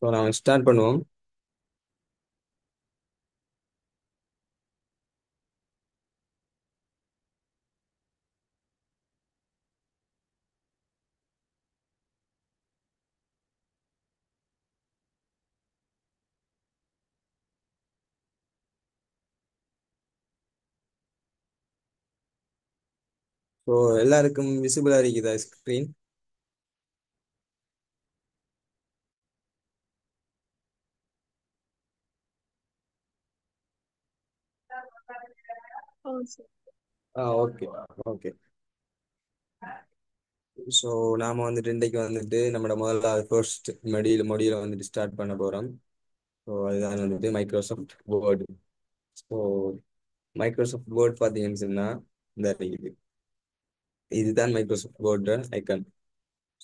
So நான் start பண்ணுவோம். So எல்லாருக்கும் விசிபிளாக இருக்குதா ஸ்க்ரீன்? ஓ சரி. ஓகே. ஓகே. ஸோ நாம வந்துட்டு இன்றைக்கு வந்துட்டு நம்மளோட முதல்ல ஃபர்ஸ்ட் மொடியில வந்துட்டு ஸ்டார்ட் பண்ண போகிறோம். ஸோ அதுதான் வந்துட்டு Microsoft word. So Microsoft word பார்த்தீங்கன்னு சொன்னா இந்த இருக்குது. இதுதான் மைக்ரோசாஃப்ட் வேர்டு ஐக்கான்.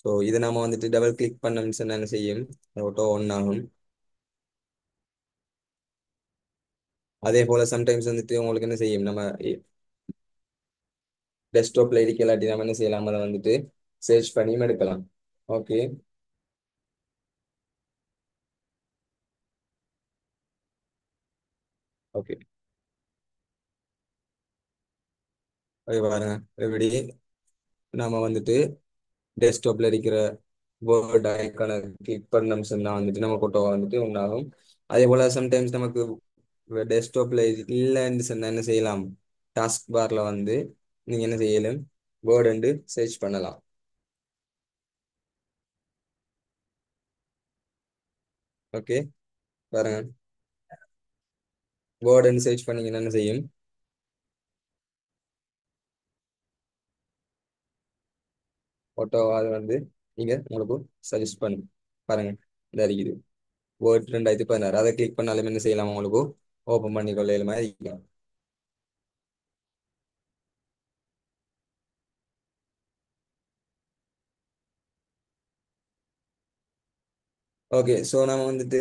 ஸோ இதை நாம வந்துட்டு டபுள் கிளிக் பண்ணோம்னு சொன்னா என்ன செய்யும்? ஆட்டோ ஒன் ஆகும். அதே போல சம்டைம்ஸ் வந்துட்டு உங்களுக்கு என்ன செய்யும், நம்ம டெஸ்க்டாப்ல இருக்க இல்லாட்டி நம்ம என்ன செய்யலாம், அதை வந்துட்டு சர்ச் பண்ணியும் எடுக்கலாம். ஓகே. ஓகே. அது பாருங்க எப்படி நாம வந்துட்டு டெஸ்க்டாப்ல இருக்கிற வேர்ட் ஐக்கானை கிளிக் பண்ணோம்னு சொன்னா வந்துட்டு நம்ம போட்டோ வந்துட்டு ஒன்றாகும். அதே போல சம்டைம்ஸ் நமக்கு டெஸ்க்டாப்ல இல்லைன்னு சொன்னா என்ன செய்யலாம், டாஸ்க் பார்ல வந்து நீங்க என்ன செய்யலாம், வேர்டு சர்ச் பண்ணலாம். ஓகே. பாருங்க, வேர்டு சர்ச் பண்ணீங்கன்னா என்ன செய்யும், போட்டோ அது வந்து நீங்க உங்களுக்கு சஜஸ்ட் பண்ணும். பாருங்க, இந்த இருக்குது வேர்ட் 2016. அதை கிளிக் பண்ணாலும் என்ன செய்யலாம், உங்களுக்கு ஓப்பன் பண்ணி கொள்ளையில மாதிரி இருக்கும். ஓகே. ஸோ நம்ம வந்துட்டு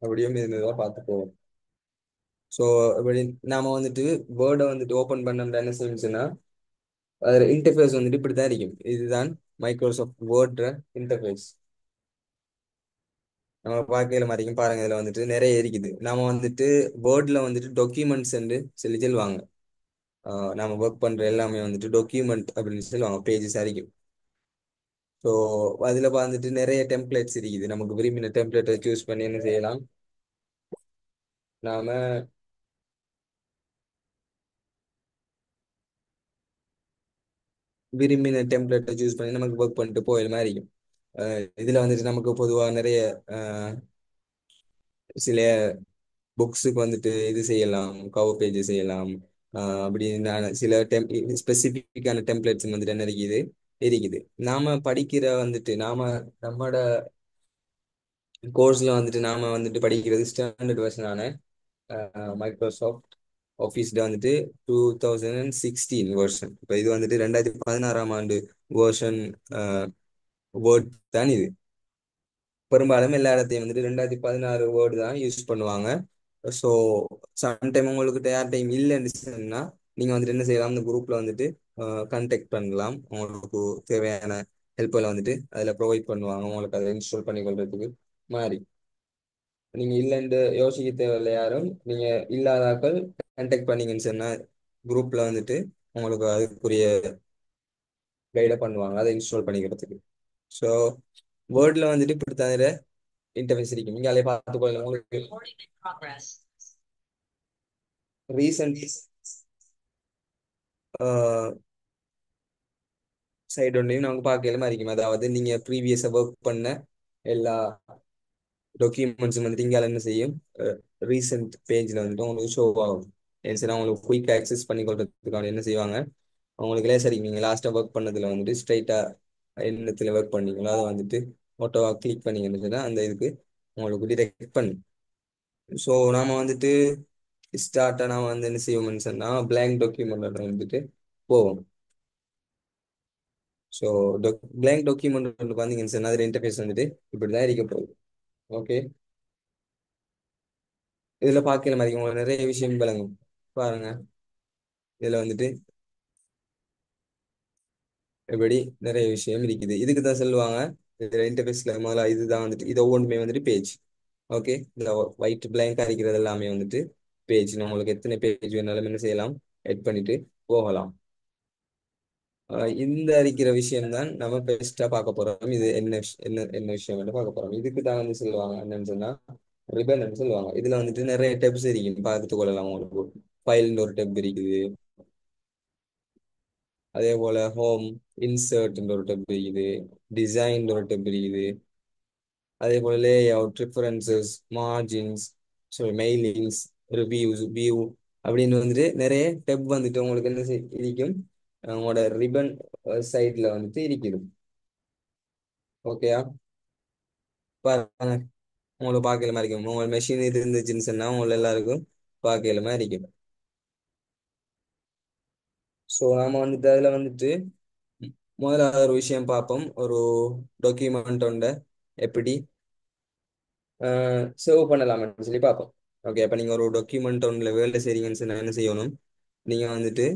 அப்படியே மெதுவாக பார்த்து போவோம். ஸோ இப்படி நாம வந்துட்டு வேர்டை வந்துட்டு ஓப்பன் பண்ணோம்னா என்ன செய்யுச்சுன்னா, அதில் இன்டர்ஃபேஸ் வந்துட்டு இப்படி தான் இருக்கும். இதுதான் மைக்ரோசாஃப்ட் வேர்ட் இன்டர்ஃபேஸ். நம்ம பார்க்கல மாதிரிக்கும் பாருங்க, இதில் வந்துட்டு நிறைய இருக்குது. நாம வந்துட்டு வேர்டில் வந்துட்டு டாக்குமெண்ட்ஸ் சொல்லி சொல்லுவாங்க. நாம ஒர்க் பண்ற எல்லாமே வந்துட்டு டாக்குமெண்ட் அப்படின்னு சொல்லுவாங்க, பேஜஸ் வரைக்கும். ஸோ அதில் வந்துட்டு நிறைய டெம்ப்ளேட்ஸ் இருக்குது. நமக்கு விரும்பின டெம்ப்ளேட்டை சூஸ் பண்ணி என்ன செய்யலாம், நாம விரும்பின டெம்ப்ளேட்டை சூஸ் பண்ணி நமக்கு ஒர்க் பண்ணிட்டு போயிட மாதிரி இருக்கும். இதுல வந்துட்டு நமக்கு பொதுவாக நிறைய அஹ், சில புக்ஸுக்கு வந்துட்டு இது செய்யலாம், கவர் பேஜ் செய்யலாம். அப்படி சில ஸ்பெசிஃபிக்கான டெம்ப்ளேட்ஸ் வந்துட்டு என்ன இருக்குது. நாம படிக்கிற வந்துட்டு நம்மட கோர்ஸ்ல வந்துட்டு நாம வந்துட்டு படிக்கிறது ஸ்டாண்டர்ட் வெர்ஷனான மைக்ரோசாஃப்ட் ஆஃபீஸ்ல வந்துட்டு 2016 வெர்ஷன். இப்போ இது வந்துட்டு 2016ஆம் ஆண்டு வேர்ஷன் வேர்ட் தான் இது. பெரும்பாலும் எல்லா இடத்தையும் வந்துட்டு 2016 வேர்டு தான் யூஸ் பண்ணுவாங்க. ஸோ சம்டைம் உங்களுக்கு யார் இல்லைன்னு சொன்னா நீங்க வந்துட்டு என்ன செய்யலாம், இந்த குரூப்ல வந்துட்டு கான்டாக்ட் பண்ணலாம். உங்களுக்கு தேவையான ஹெல்ப்ல வந்துட்டு அதில் ப்ரொவைட் பண்ணுவாங்க, உங்களுக்கு அதை இன்ஸ்டால் பண்ணி கொள்றதுக்கு மாதிரி. நீங்க இல்லைன்னு யோசிக்க தேவையில்லை யாரும். நீங்க இல்லாதாக்கள் கான்டாக்ட் பண்ணீங்கன்னு சொன்னா குரூப்ல வந்துட்டு உங்களுக்கு அதுக்குரிய கைட பண்ணுவாங்க, அதை இன்ஸ்டால் பண்ணிக்கிறதுக்கு. ஸோ வேர்ட்ல வந்துட்டு இப்படித்தான் இன்டர்ஃபேஸ் இருக்கும். நீங்க அதை பார்த்துக்கொள்ள உங்களுக்கு ரீசன்ட் சைடு ஒன்றையும் நமக்கு பார்க்கல மாதிரி இருக்கும். அதாவது நீங்க ப்ரீவியஸா ஒர்க் பண்ண எல்லா டாக்குமெண்ட்ஸும் வந்துட்டு இங்கே என்ன செய்யும், ரீசெண்ட் பேஜ்ல வந்துட்டு உங்களுக்கு ஷோ ஆகும். ஏன்னா உங்களுக்கு குயிக் ஆக்சஸ் பண்ணி கொள்றதுக்கான என்ன செய்வாங்க, உங்களுக்கு லேசர் நீங்கள் லாஸ்ட்டாக ஒர்க் பண்ணதுல வந்துட்டு ஸ்ட்ரைட்டாக என்னத்துல ஒர்க் பண்ணீங்களோ அதை வந்துட்டு மோட்டோவாக கிளிக் பண்ணீங்கன்னு சொன்னா அந்த இதுக்கு உங்களுக்கு டிடெக்ட் பண்ணு. ஸோ நாம வந்துட்டு ஸ்டார்ட்டாக நாம வந்து என்ன செய்வோம்னு சொன்னா blank டாக்குமெண்ட் வந்துட்டு போவோம். ஸோ blank டாக்குமெண்ட் பார்த்தீங்கன்னு சொன்னா அதில் இன்டர்ஃபேஸ் வந்துட்டு இப்படி தான் இருக்க போகுது. ஓகே. இதில் பார்க்கிற மாதிரி உங்களுக்கு நிறைய விஷயம் விளங்கும். பாருங்க, இதில் வந்துட்டு எப்படி நிறைய விஷயம் இருக்குது. இதுக்கு தான் சொல்லுவாங்க இதுல இன்டர்ஃபேஸ்ல முதல்ல இதுதான் வந்துட்டு இது ஒவ்வொன்றுமே வந்துட்டு பேஜ். ஓகே, இந்த ஒயிட் பிளாங்க் அடிக்கிறது எல்லாமே வந்துட்டு பேஜ். உங்களுக்கு எத்தனை பேஜ் வேணாலும் என்ன செய்யலாம், எட் பண்ணிட்டு போகலாம். இந்த அடிக்கிற விஷயம் தான் நம்ம பெஸ்டா பார்க்க போறோம். இது என்ன விஷயம் பார்க்க போறோம். இதுக்கு தான் வந்து சொல்லுவாங்க என்னன்னு சொன்னா ரிபன் சொல்லுவாங்க. இதுல வந்துட்டு நிறைய டெப்ஸ் இருக்கு, பார்த்து கொள்ளலாம். உங்களுக்கு ஃபைல்னு ஒரு டெப் இருக்குது. அதே போல ஹோம், இன்சர்ட்ன்ற ஒரு டெப் இருக்குது. டிசைன் ஒரு டெப் இருக்குது. அதே போல layout, preferences, margins, mailings, reviews, view அப்படின்னு வந்துட்டு நிறைய டெப் வந்துட்டு உங்களுக்கு என்ன இருக்கும், உங்களோட ரிபன் சைட்ல வந்துட்டு இருக்குது. ஓகேயா, பாருங்க. உங்களுக்கு பார்க்கல மாதிரி இருக்கும். உங்க மெஷின் இது இருந்துச்சுன்னு சொன்னா உங்களை எல்லாருக்கும் பார்க்கல மாதிரி இருக்கும். ஸோ நாம வந்துட்டு அதுல வந்துட்டு முதல்ல ஒரு விஷயம் பார்ப்போம். ஒரு டாக்குமெண்ட் ஒன்றை எப்படி சேவ் பண்ணலாம்னு சொல்லி பார்ப்போம். ஓகே, அப்போ நீங்கள் ஒரு டாக்குமெண்ட் ஒன்றில் வேலை செய்றீங்கன்னு சொன்னா என்ன செய்யணும், நீங்கள் வந்துட்டு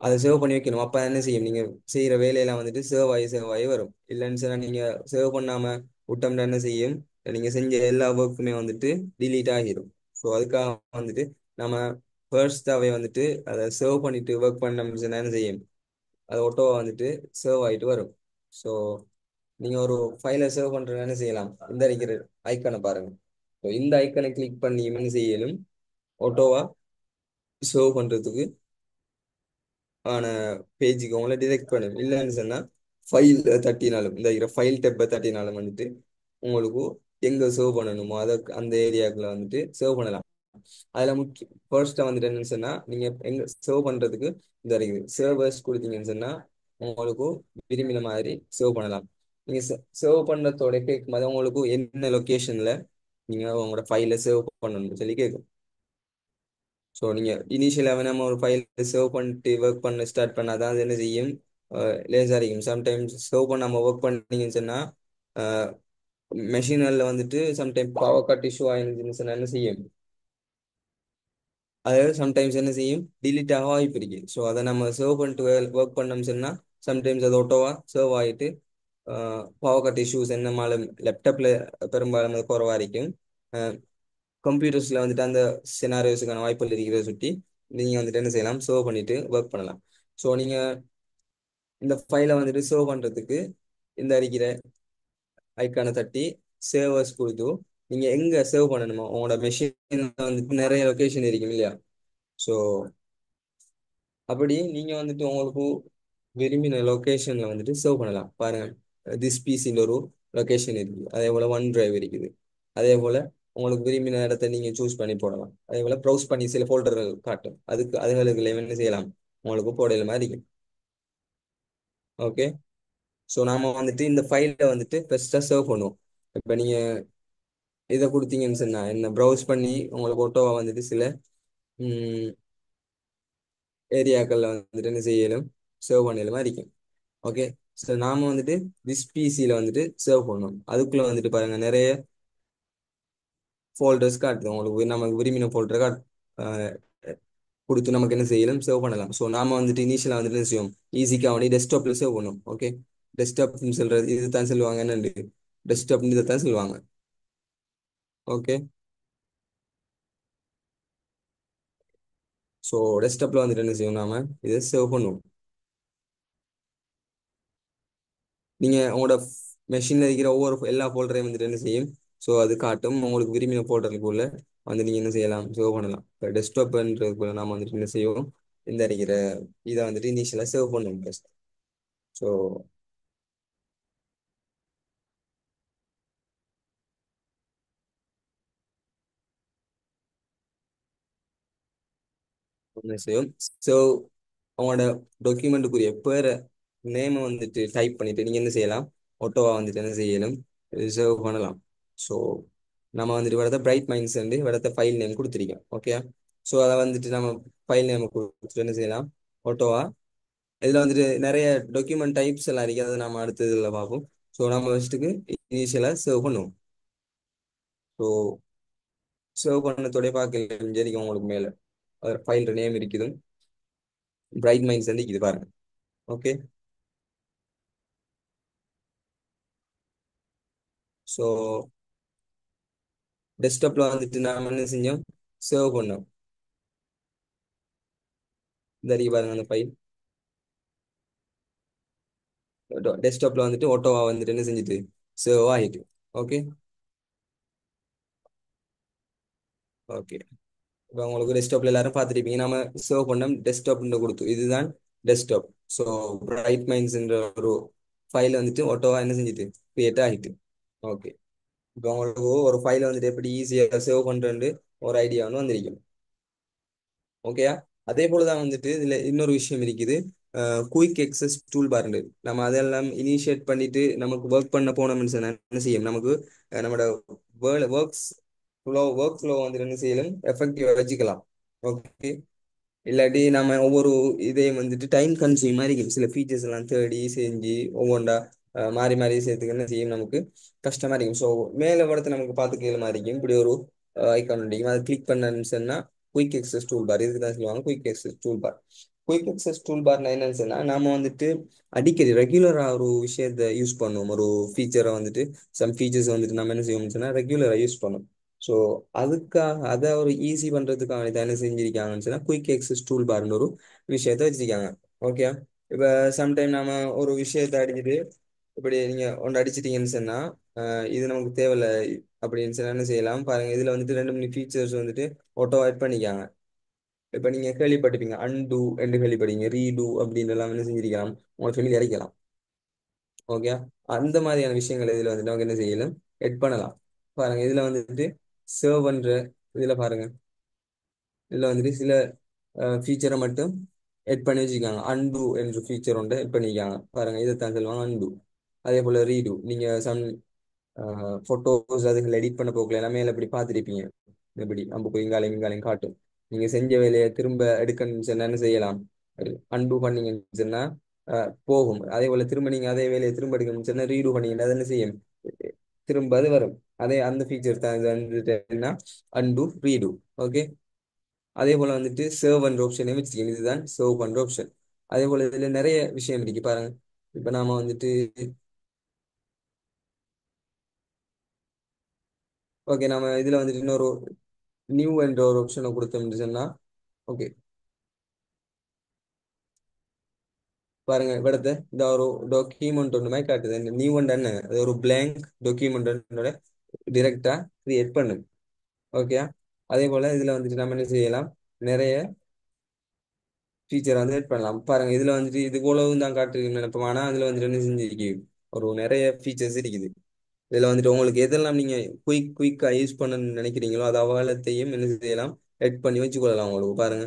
அதை சேவ் பண்ணி வைக்கணும். அப்போ என்ன செய்யும், நீங்கள் செய்கிற வேலையெல்லாம் வந்துட்டு சேவ் ஆகி வரும். இல்லைன்னு சொன்னால் நீங்கள் சேவ் பண்ணாமல் விட்டோம்னா என்ன செய்யும், நீங்கள் செஞ்ச எல்லா ஒர்க்குமே வந்துட்டு டிலீட் ஆகிரும். ஸோ அதுக்காக வந்துட்டு நம்ம ஃபர்ஸ்டாகவே வந்துட்டு அதை சேவ் பண்ணிட்டு ஒர்க் பண்ணோம்னு சொன்னா என்ன செய்யும், அது ஆட்டோவா வந்துட்டு சேவ் ஆகிட்டு வரும். ஸோ நீங்கள் ஒரு ஃபைலை சேவ் பண்ணுறது என்ன செய்யலாம், இந்த இருக்கிற ஐக்கானை பாருங்க. ஸோ இந்த ஐக்கனை கிளிக் பண்ணி என்ன செய்யலும், ஆட்டோவா சேவ் பண்ணுறதுக்கு ஆன பேஜுக்கு உங்களை டிரெக்ட் பண்ணும். இல்லைன்னு சொன்னா ஃபைல் தட்டினாலும், இந்த ஃபைல் டெப்பை தட்டினாலும் வந்துட்டு உங்களுக்கு எங்க சேவ் பண்ணணுமோ அதை அந்த ஏரியாக்குள்ள வந்துட்டு சேவ் பண்ணலாம். அதுல முக்கிய ஃபர்ஸ்டா வந்துட்டு என்னன்னு சொன்னா, நீங்க எங்க சேவ் பண்றதுக்கு இந்த இருக்குது சேவர்ஸ் கொடுத்தீங்கன்னு சொன்னா உங்களுக்கு விரும்பின மாதிரி சேவ் பண்ணலாம். நீங்க சேவ் பண்ணதோட கேட்கும் போது உங்களுக்கு என்ன லொகேஷன்ல நீங்க உங்களோட ஃபைலை சேவ் பண்ணணும்னு சொல்லி கேட்கும். ஸோ நீங்கள் இனிஷியலாகவே நம்ம ஒரு ஃபைல் சேவ் பண்ணிட்டு ஒர்க் பண்ண ஸ்டார்ட் பண்ணாதான் அது என்ன செய்யும், லேசாக இருக்கும். சம்டைம்ஸ் சேவ் பண்ணாமல் ஒர்க் பண்ணீங்கன்னு சொன்னால் மெஷினில் வந்துட்டு சம்டைம் பவர் கட் இஷ்யூ ஆயிருந்துச்சுன்னு சொன்னால் என்ன செய்யும், அதாவது சம்டைம்ஸ் என்ன செய்யும், டிலீட் ஆக வாய்ப்பு இருக்கு. ஸோ அதை நம்ம சேவ் பண்ணிட்டு ஒர்க் பண்ணோம்னு சொன்னால் சம்டைம்ஸ் அது ஒட்டோவா சேவ் ஆகிட்டு பவர் கட் இஷ்யூஸ் என்னமாலும் லேப்டாப்பில் பெரும்பாலும் அது குறவா இருக்கும். கம்ப்யூட்டர்ஸில் வந்துட்டு அந்த சினாரியோஸுக்கான வாய்ப்புகள் இருக்கிறத சுற்றி நீங்கள் வந்துட்டு என்ன செய்யலாம், சேவ் பண்ணிட்டு ஒர்க் பண்ணலாம். ஸோ நீங்கள் இந்த ஃபைலை வந்துட்டு சேவ் பண்ணுறதுக்கு இந்த அடிக்கிற ஐக்கானை தட்டி சேவர்ஸ் கொடுத்து நீங்கள் எங்கே சேவ் பண்ணணுமோ உங்களோட மெஷின் வந்துட்டு நிறைய லொக்கேஷன் இருக்கும் இல்லையா. ஸோ அப்படி நீங்கள் வந்துட்டு உங்களுக்கு விரும்பின லொக்கேஷனில் வந்துட்டு சேவ் பண்ணலாம். பாருங்க, திஸ் பிசின்னு ஒரு லொக்கேஷன் இருக்குது. அதே போல் ஒன் டிரைவ் இருக்குது. அதே போல் உங்களுக்கு விரும்பின இடத்த நீங்கள் சூஸ் பண்ணி போடலாம். அதே போல் ப்ரௌஸ் பண்ணி சில ஃபோல்டர்கள் காட்டும், அதுகளுக்கு என்ன செய்யலாம், உங்களுக்கு போடையில மாதிரி இருக்கும். ஓகே, ஸோ நாம வந்துட்டு இந்த ஃபைலை வந்துட்டு ஃபர்ஸ்ட்டாக சேவ் பண்ணுவோம். இப்போ நீங்கள் இதை கொடுத்தீங்கன்னு சொன்னா என்ன ப்ரௌஸ் பண்ணி உங்களுக்கு ஒட்டோவா வந்துட்டு சில ஏரியாக்களில் வந்துட்டு என்ன செய்யலும், சேவ் பண்ணலுமா இருக்கும். ஓகே, ஸோ நாம வந்துட்டு திஸ் பிசியில் வந்துட்டு சேவ் பண்ணணும். அதுக்குள்ள வந்துட்டு பாருங்க நிறைய ஃபோல்டர்ஸ் காட்டுது. உங்களுக்கு நமக்கு விரும்பின ஃபோல்டரை கொடுத்து நமக்கு என்ன செய்யலாம், சேவ் பண்ணலாம். ஸோ நாம வந்துட்டு இனிஷியலாக வந்துட்டு என்ன செய்வோம், ஈஸிக்காக வேண்டி டெஸ்க்டாப்ல சேவ் பண்ணும். ஓகே, டெஸ்க்டாப்னு சொல்றது இது தான் சொல்லுவாங்க, என்னண்டு டெஸ்க்டாப்னு இதை தான் சொல்லுவாங்க. ஓகே, ஸோ டெஸ்க்டாப்ல வந்துட்டு என்ன செய்வோம், நாம இதை சேவ் பண்ணுவோம். நீங்க உங்களோட மெஷின்ல இருக்கிற ஒவ்வொரு எல்லா ஃபோல்டரையும் வந்துட்டு என்ன செய்யும், ஸோ அது காட்டும். உங்களுக்கு விரும்பின ஃபோல்டருக்குள்ள வந்து நீங்க என்ன செய்யலாம், சேவ் பண்ணலாம். இப்போ டெஸ்க்டாப்ன்றதுக்குள்ள நாம வந்துட்டு என்ன செய்வோம், இந்த இருக்கிற இதை வந்துட்டு இனிஷியலாக சேவ் பண்ணுவோம் ஃபர்ஸ்ட். ஸோ என்ன செய்யும், ஸோ உங்களோட டாக்குமெண்ட்டுக்குரிய பேரை நேமை வந்துட்டு டைப் பண்ணிட்டு நீங்க என்ன செய்யலாம், ஒட்டோவா வந்துட்டு என்ன செய்யலாம், ரிசர்வ் பண்ணலாம். ஸோ நம்ம வந்துட்டு இடத்த பிரைட் மைண்ட்ஸ் வந்து இடத்த ஃபைல் நேம் கொடுத்துருக்கோம். ஓகே, ஸோ அதை வந்துட்டு நம்ம ஃபைல் நேம் கொடுத்துட்டு என்ன செய்யலாம், ஒட்டோவா. இதில் வந்துட்டு நிறைய டாக்குமெண்ட் டைப்ஸ் எல்லாம் இருக்கு, அதை நம்ம அடுத்த இதில் பார்ப்போம். ஸோ நம்ம ஃபஸ்ட்டுக்கு இனிஷியலாக சேவ் பண்ணுவோம். ஸோ சேவ் பண்ணத்தோடய பார்க்க இருக்கும் உங்களுக்கு மேலே ஃபைல் நேம் இருக்குது, பிரைட் மைண்ட்ஸ் வந்து இது பாருங்க. ஓகே, ஸோ டெஸ்க்டாப்ல வந்துட்டு நாம என்ன செஞ்சோம், சேவ் பண்ணோம். இந்த அறிக்கை பாருங்க, அந்த ஃபைல் டெஸ்க்டாப்ல வந்துட்டு ஓட்டோவா வந்துட்டு என்ன செஞ்சுட்டு சேவ் ஆகிட்டு. ஓகே. ஓகே, இப்போ உங்களுக்கு டெஸ்க்டாப்ல எல்லாரும் பார்த்துருப்பீங்க, நம்ம சேவ் பண்ணோம் டெஸ்க்டாப்னு கொடுத்து, இதுதான் டெஸ்க்டாப். ஸோ பிரைட் மைண்ட்ஸ்ன்ற ஒரு ஃபைல் வந்துட்டு ஓட்டோவா என்ன செஞ்சுட்டு கிரியேட் ஆகிட்டு. ஓகே, இப்போ உங்களுக்கு ஒரு ஃபைலை வந்துட்டு எப்படி ஈஸியாக சேவ் பண்ணுறேன்னு ஒரு ஐடியா ஒன்று வந்திருக்கும். ஓகேயா? அதே போல தான் வந்துட்டு இதுல இன்னொரு விஷயம் இருக்குது. குயிக் எக்ஸஸ் டூல் பார்ண்டு நம்ம அதெல்லாம் இனிஷியேட் பண்ணிட்டு நமக்கு ஒர்க் பண்ண போனோம்னு சொன்னா என்ன செய்யும், நமக்கு நம்மளோட ஒர்க் ஃப்ளோ வந்து என்ன செய்யலாம், எஃபெக்டிவா வச்சுக்கலாம். ஓகே. இல்லாட்டி நம்ம ஒவ்வொரு இதையும் வந்துட்டு டைம் கன்சியூம் மாதிரி இருக்கும். சில ஃபீச்சர்ஸ் எல்லாம் தேடி செஞ்சு ஒவ்வொன்றா மாறி மாறி செய்யறதுக்கு என்ன செய்யும், நமக்கு கஷ்டமா இருக்கும். ஸோ மேலே படத்தை நமக்கு பார்த்துக்கிற மாதிரி இருக்கும். இப்படி ஒரு ஐக்கான் இருக்கும், அதை கிளிக் பண்ணன்னு சொன்னா குயிக் எக்ஸஸ் டூல் பார், இதுக்கு தான் சொல்லுவாங்க quick access tool bar. Quick access tool பார்னா என்னன்னு சொன்னா, நாம வந்துட்டு அடிக்கடி ரெகுலரா ஒரு விஷயத்த யூஸ் பண்ணுவோம். ஒரு ஃபீச்சரை வந்துட்டு சம் ஃபீச்சர்ஸ் வந்துட்டு நம்ம என்ன செய்வோம்னு சொன்னா ரெகுலரா யூஸ் பண்ணுவோம். ஸோ அதுக்காக அதை ஒரு ஈஸி பண்றதுக்காக இதை என்ன செஞ்சிருக்காங்கன்னு சொன்னா குயிக் எக்ஸஸ் டூல் பார்னு ஒரு விஷயத்த வச்சிருக்காங்க. ஓகே. இப்போ சம்டைம் நாம ஒரு விஷயத்தை அடிச்சுட்டு இப்படி நீங்க ஒன்று அடிச்சிட்டீங்கன்னு சொன்னா இது நமக்கு தேவையில்லை அப்படின்னு சொன்னா என்ன செய்யலாம் பாருங்க. இதுல வந்துட்டு ரெண்டு மூணு ஃபீச்சர்ஸ் வந்துட்டு ஆட்டோ ஆட் பண்ணிக்காங்க. இப்ப நீங்க கேள்விப்பட்டிருப்பீங்க அன்டூ என்று கேள்விப்பட்டீங்க, ரீடூ அப்படின்னு எல்லாம் என்ன செஞ்சிருக்கலாம், உங்களுக்கு சொல்லி அடிக்கலாம். ஓகே. அந்த மாதிரியான விஷயங்கள் இதுல வந்துட்டு நமக்கு என்ன செய்யலாம், எட் பண்ணலாம். பாருங்க இதுல வந்துட்டு சேவ் பண்ற இதுல பாருங்க, இதுல வந்துட்டு சில ஃபீச்சரை மட்டும் எட் பண்ணி வச்சுக்காங்க. அன்டூ என்ற ஃபீச்சர் ஒன்று எட் பண்ணிக்காங்க. பாருங்க இதைத்தான் சொல்லுவாங்க அன்டூ. அதே போல ரீடூ, நீங்க சம் போட்டோஸ் அதுகள் எடிட் பண்ண போகல எல்லாமே இப்படி பார்த்துருப்பீங்க. இப்படி நம்ம போய் இங்காலையும் இங்காலையும் காட்டும். நீங்க செஞ்ச வேலையை திரும்ப எடுக்கணும்னு சொன்னா என்ன செய்யலாம், அன்டூ பண்ணீங்கன்னு சொன்னா போகும். அதே போல திரும்ப நீங்க அதே வேலையை திரும்ப எடுக்கணும்னு சொன்னா ரீடூ பண்ணீங்கன்னா அது என்ன செய்யும், திரும்ப அது வரும். அதே அந்த ஃபீச்சர் தான் இது வந்துட்டு என்ன, அன்டூ ரீடூ. ஓகே. அதே போல வந்துட்டு சேவ் பண்ற ஆப்ஷனே வச்சுக்கோங்க, இதுதான் சேவ் பண்ற ஆப்ஷன். அதே போல இதுல நிறைய விஷயம் இருக்கு பாருங்க. இப்ப நாம வந்துட்டு ஓகே, நாம இதுல வந்துட்டு இன்னொரு நியூ என்ற ஒரு ஆப்ஷனை கொடுத்தோம்னு சொன்னா ஓகே. பாருங்க இവിടുത്തെ இந்த ஒரு டாக்குமெண்ட் ஒன்றுமே காட்டுது, இந்த நியூ ஒன்று என்ன, அது ஒரு blank டாக்குமெண்ட் டிரெக்டா கிரியேட் பண்ணும். ஓகே. அதே போல இதுல வந்துட்டு நம்ம என்ன செய்யலாம், நிறைய ஃபீச்சர் வந்து ஆட் பண்ணலாம். பாருங்க இதுல வந்துட்டு இது போலவும் தான் காட்டுறீங்கன்னு நினைப்போம், ஆனா அதுல வந்துட்டு என்ன செஞ்சிருக்கு, ஒரு நிறைய ஃபீச்சர்ஸ் இருக்குது. இதுல வந்துட்டு உங்களுக்கு எதெல்லாம் நீங்க குயிக்கா யூஸ் பண்ணணும்னு நினைக்கிறீங்களோ அது அவ்வளத்தையும் என்ன செய்யலாம், எட் பண்ணி வச்சுக்கொள்ளலாம். உங்களுக்கு பாருங்க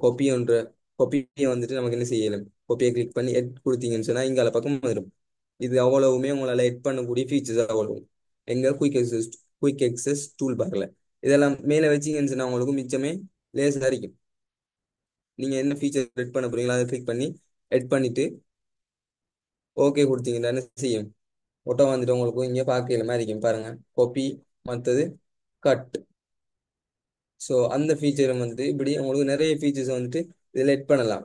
கொப்பி ஒன்று, கொப்பியை வந்துட்டு நமக்கு என்ன செய்யலாம், கொப்பியை கிளிக் பண்ணி எட் கொடுத்தீங்கன்னு சொன்னா இங்கால பக்கம் வரும். இது அவ்வளவுமே உங்களால எட் பண்ணக்கூடிய ஃபீச்சர்ஸ் அவ்வளவு எங்க குயிக் எக்ஸஸ் டூல் பார்க்கல. இதெல்லாம் மேலே வச்சீங்கன்னு சொன்னா உங்களுக்கு மிச்சமே லேசா இருக்கும். நீங்க என்ன ஃபீச்சர் எட் பண்ண போறீங்களோ அதை கிளிக் பண்ணி எட் பண்ணிட்டு ஓகே கொடுத்தீங்கன்னா என்ன செய்யும், ஃபோட்டோ வந்துட்டு உங்களுக்கு இங்கே பார்க்கல மாதிரி இருக்கும். பாருங்க காப்பி, மற்றது கட். ஸோ அந்த ஃபீச்சரும் வந்துட்டு இப்படி உங்களுக்கு நிறைய ஃபீச்சர்ஸ் வந்துட்டு இதில் எட் பண்ணலாம்.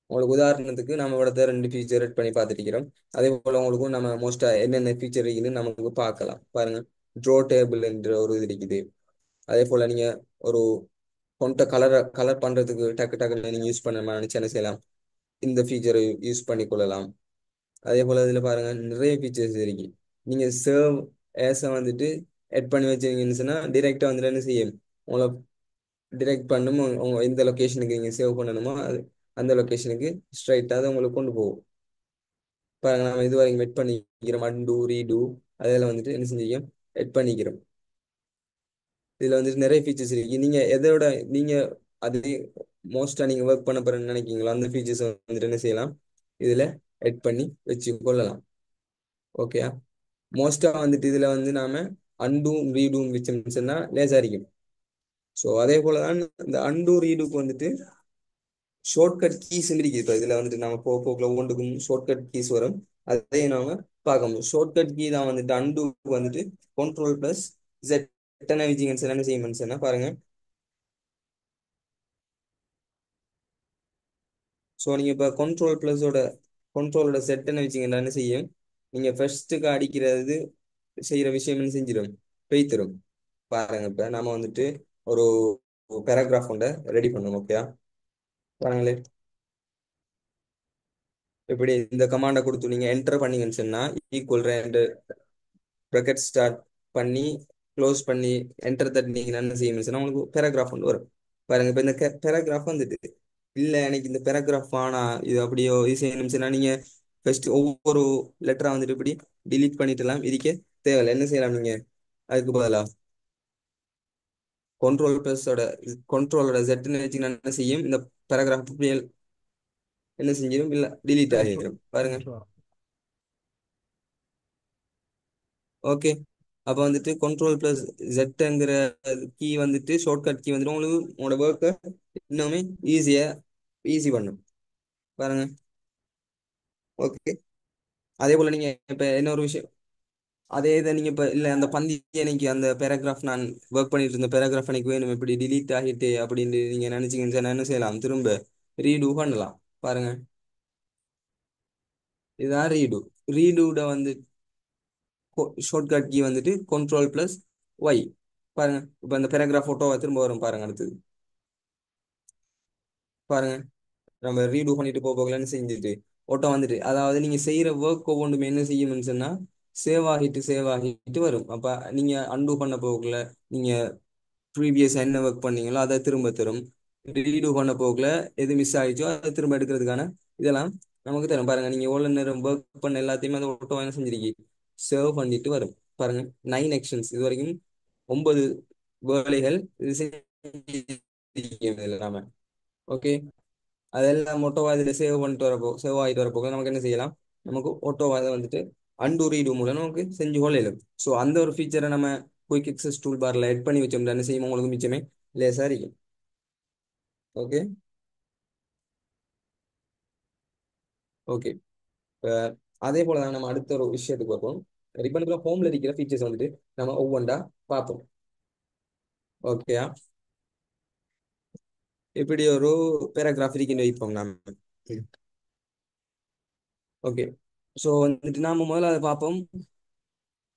உங்களுக்கு உதாரணத்துக்கு நம்ம இவ்வளோ ரெண்டு ஃபீச்சர் எட் பண்ணி பார்த்துருக்கிறோம். அதே போல் உங்களுக்கும் நம்ம மோஸ்ட்டாக என்னென்ன ஃபீச்சர் இருக்குன்னு நமக்கு பார்க்கலாம். பாருங்க ட்ரோ டேபிள் என்ற ஒரு இது இருக்குது. அதே போல் நீங்கள் ஒரு கொண்ட கலர் பண்ணுறதுக்கு டக்கு டக்குன்னு நீங்கள் யூஸ் பண்ண நினச்சி என்ன செய்யலாம், இந்த ஃபீச்சரை யூஸ் பண்ணி கொள்ளலாம். அதே போல இதுல பாருங்க நிறைய ஃபீச்சர்ஸ் இருக்கு. நீங்க சர்வ் ஏஸ வந்துட்டு எட் பண்ணி வச்சீங்கன்னு சொன்னா டிரெக்டா வந்துட்டு என்ன செய்யும், உங்களை டிரெக்ட் பண்ணும். உங்க எந்த லொகேஷனுக்கு நீங்க சேவ் பண்ணணுமோ அந்த லொகேஷனுக்கு ஸ்ட்ரைட்டா அதை உங்களுக்கு கொண்டு போகும். பாருங்க நம்ம இது வரைக்கும் எட் பண்ணிக்கிறோம், அன்டூ ரீடூ அதில் வந்துட்டு என்ன செஞ்சிக்கிறோம், எட் பண்ணிக்கிறோம். இதுல வந்துட்டு நிறைய ஃபீச்சர்ஸ் இருக்கு. நீங்க எதோட நீங்க அது மோஸ்டா நீங்க ஒர்க் பண்ண போறேன்னு நினைக்கிறீங்களோ அந்த ஃபீச்சர்ஸ் வந்துட்டு என்ன செய்யலாம், இதுல எட் பண்ணி வச்சு கொள்ளலாம். ஓகே. மோஸ்டா வந்துட்டு இதுல வந்து நாம அன்டூம் ரீடூம் வச்சோம்னு சொன்னா லேசா இருக்கும். ஸோ அதே போலதான் இந்த அன்டூ ரீடுக்கு வந்துட்டு ஷார்ட்கட் கீஸ் இருக்கு. இப்போ இதுல வந்துட்டு நம்ம போக்குல ஒவ்வொன்றுக்கும் ஷார்ட்கட் கீஸ் வரும். அதே நாம பார்க்கணும். ஷார்ட்கட் கீ தான் வந்துட்டு அன்டூக்கு வந்துட்டு Ctrl+Z எத்தனை வச்சிங்கன்னு சொன்னா என்ன செய்யும்னு சொன்னா பாருங்க. ஸோ நீங்க இப்போ கண்ட்ரோலோட செட் என்ன வச்சீங்கன்னா என்ன செய்யும், நீங்க ஃபர்ஸ்ட்டுக்கு அடிக்கிறது செய்யற விஷயம் என்ன செஞ்சிடும் பெய்த்திரும். பாருங்க இப்ப நாம வந்துட்டு ஒரு பேராகிராஃப் ஒன்றை ரெடி பண்ணணும். ஓகே பாருங்களே, இப்படி இந்த கமாண்டை கொடுத்து நீங்க என்டர் பண்ணீங்கன்னு சொன்னா ஈக்குவல் ரெண்டு ப்ராக்கெட் ஸ்டார்ட் பண்ணி க்ளோஸ் பண்ணி என்டர் தட்டினீங்கன்னா என்ன செய்யணும்னு சொன்னா உங்களுக்கு பேராகிராஃப் ஒன்று வரும். பாருங்க இப்ப இந்த பேராகிராஃப் வந்துட்டு இல்ல எனக்கு இந்த பேராகிராஃப் ஆனா இது அப்படியோ இது செய்யணும்னு சொன்னா நீங்க ஃபர்ஸ்ட் ஒவ்வொரு லெட்டரா வந்துட்டு இப்படி delete பண்ணிட்டுலாம் இருக்க தேவையில்லை. என்ன செய்யலாம் நீங்க அதுக்கு பதிலா கண்ட்ரோலோட ஜெட்னு வச்சுக்கினா என்ன செய்யும் இந்த பேராகிராஃப் என்ன செஞ்சிடும் இல்ல delete ஆகிடும். பாருங்க ஓகே. அப்போ வந்துட்டு கண்ட்ரோல் பிளஸ் ஜெட்ங்கிற கீ வந்துட்டு ஷார்ட்கட் கீ வந்துட்டு உங்களுக்கு உங்களோட ஒர்க்கை இன்னுமே ஈஸி பண்ணும். பாருங்க ஓகே. அதே போல நீங்க இப்ப இன்னொரு விஷயம், அதே இதை நீங்க இப்ப இல்ல அந்த பந்தி எனக்கு அந்த பேராகிராஃப் நான் ஒர்க் பண்ணிட்டு இருந்த பேராகிராஃப் எனக்கு வேணும் இப்படி delete ஆகிட்டு அப்படின்னு நீங்க நினைச்சீங்கன்னு சொன்னா என்ன செய்யலாம் திரும்ப ரீடூ பண்ணலாம். பாருங்க இதுதான் ரீடூட வந்து ஷார்ட்கட் கீ வந்துட்டு கண்ட்ரோல் பிளஸ் ஒய். பாருங்க இப்ப அந்த பேராகிராஃப் போட்டோவை திரும்ப வரும் பாருங்க அடுத்தது. பாருங்க நம்ம ரீடூ பண்ணிட்டு போகலன்னு செஞ்சுட்டு ஓட்டோ வந்துட்டு அதாவது நீங்க செய்யற ஒர்க் ஒவ்வொன்றுமே என்ன செய்யும்னு சொன்னா சேவ் ஆகிட்டு வரும். அப்ப நீங்க அன்டூ பண்ண போகல நீங்க ப்ரீவியஸ் என்ன ஒர்க் பண்ணீங்களோ அதை திரும்ப தரும். ரீடூ பண்ண போகல எது மிஸ் ஆயிடுச்சோ அதை திரும்ப எடுக்கிறதுக்கான இதெல்லாம் நமக்கு தரும். பாருங்க நீங்க எவ்வளவு நேரம் ஒர்க் பண்ண எல்லாத்தையுமே அந்த ஓட்டோ என்ன செஞ்சிருக்கீங்க சேவ் பண்ணிட்டு வரும். பாருங்க 9 ஆக்ஷன்ஸ் இது வரைக்கும் 9 வேலைகள் இது செஞ்சிருக்கீங்க. ஓகே. அதெல்லாம் மொட்டோவா இதில் சேவ் ஆகிட்டு வரப்போ நமக்கு என்ன செய்யலாம் நமக்கு ஓட்டோவா அதை வந்துட்டு அன்டூ ரீடு மூலம் நமக்கு செஞ்சு கொள்ளையிலும். ஸோ அந்த ஒரு ஃபீச்சரை நம்ம குயிக் எக்ஸஸ் டூல் பார்ல எட் பண்ணி வச்சோம்னா என்ன செய்யும் உங்களுக்கு மிச்சமே லேசாக இருக்கும். Okay okay. இப்போ அதே போல தான் நம்ம அடுத்த ஒரு விஷயத்துக்கு பார்ப்போம். ரிப்பனுக்குள்ள ஹோம்ல இருக்கிற ஃபீச்சர்ஸ் வந்துட்டு நம்ம ஒவ்வொன்றா பார்ப்போம். ஓகேயா இப்படி ஒரு பேராகிராஃப் இருக்குன்னு வைப்போம் நாம. ஓகே. ஸோ வந்துட்டு நாம முதல்ல அதை பார்ப்போம்.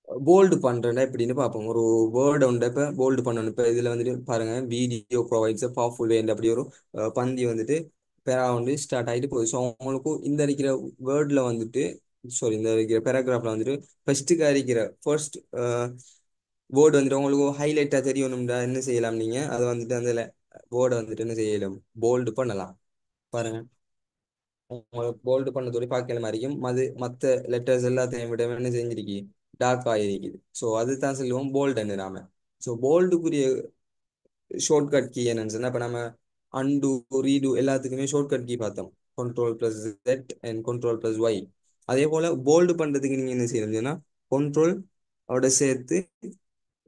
போல்டு பண்றேன்டா எப்படின்னு பார்ப்போம். ஒரு வேர்டு உண்டு இப்போ போல்டு பண்ணணும். இப்போ இதுல வந்துட்டு பாருங்க வீடியோ ப்ரொவைட்ஸ் பவர்ஃபுல் வே அப்படி ஒரு பந்தி வந்துட்டு பேரா வந்து ஸ்டார்ட் ஆகிட்டு போகுது. ஸோ உங்களுக்கு இந்த இருக்கிற வேர்ட்ல வந்துட்டு சாரி இந்த இருக்கிற பேராகிராஃப்ல வந்துட்டு ஃபர்ஸ்ட்டுக்கு இருக்கிற ஃபர்ஸ்ட் வேர்டு வந்துட்டு உங்களுக்கு ஹைலைட்டா தெரியணும்டா என்ன செய்யலாம் நீங்க அதை வந்துட்டு அந்த வேர்டை வந்துட்டு என்ன செய்யலாம் போல்டு பண்ணலாம். பாருங்க உங்களுக்கு போல்டு பண்ணதோட பார்க்கல மாதிரியும் மற்ற லெட்டர்ஸ் எல்லாத்தையும் விட என்ன செஞ்சிருக்கு டார்க் ஆகிருக்குது. ஸோ அதுதான் சொல்லுவோம் போல்டுன்னு நாம. ஸோ போல்டுக்குரிய ஷார்ட்கட் கீ என்னன்னு சொன்னா இப்போ நம்ம அன்டு ரீடு எல்லாத்துக்குமே ஷார்ட்கட் கீ பார்த்தோம். Control plus Z and control plus Y. அதே போல போல்டு பண்றதுக்கு நீங்க என்ன செய்யணும்னா கண்ட்ரோல் அவட சேர்த்து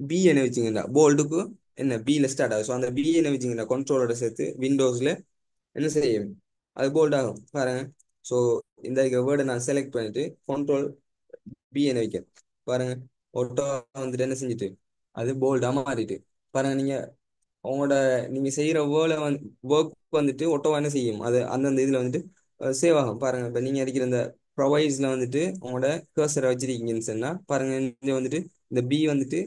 பி என்ன வச்சிங்கன்னா போல்டுக்கு என்ன பில ஸ்டார்ட் ஆகும். ஸோ அந்த பி என்ன வச்சிங்கன்னா கண்ட்ரோலோட சேர்த்து விண்டோஸ்ல என்ன செய்யும் அது போல்ட் ஆகும். பாருங்க ஸோ இந்த வேர்டை நான் செலக்ட் பண்ணிட்டு கண்ட்ரோல் பி என்ன வைக்கிறேன். பாருங்க ஒட்டோ வந்துட்டு என்ன செஞ்சுட்டு அது போல்டா மாறிட்டு. பாருங்க உங்களோட நீங்க செய்யற ஒர்க் வந்துட்டு ஒட்டோவா என்ன செய்யும் அது அந்தந்த இதுல வந்துட்டு சேவ் ஆகும். பாருங்க இப்ப நீங்க அடிக்கிற இந்த ப்ரொவைஸ்ல வந்துட்டு உங்களோட கர்சரை வச்சிருக்கீங்கன்னு சொன்னா பாருங்க இங்க வந்துட்டு இந்த பி வந்துட்டு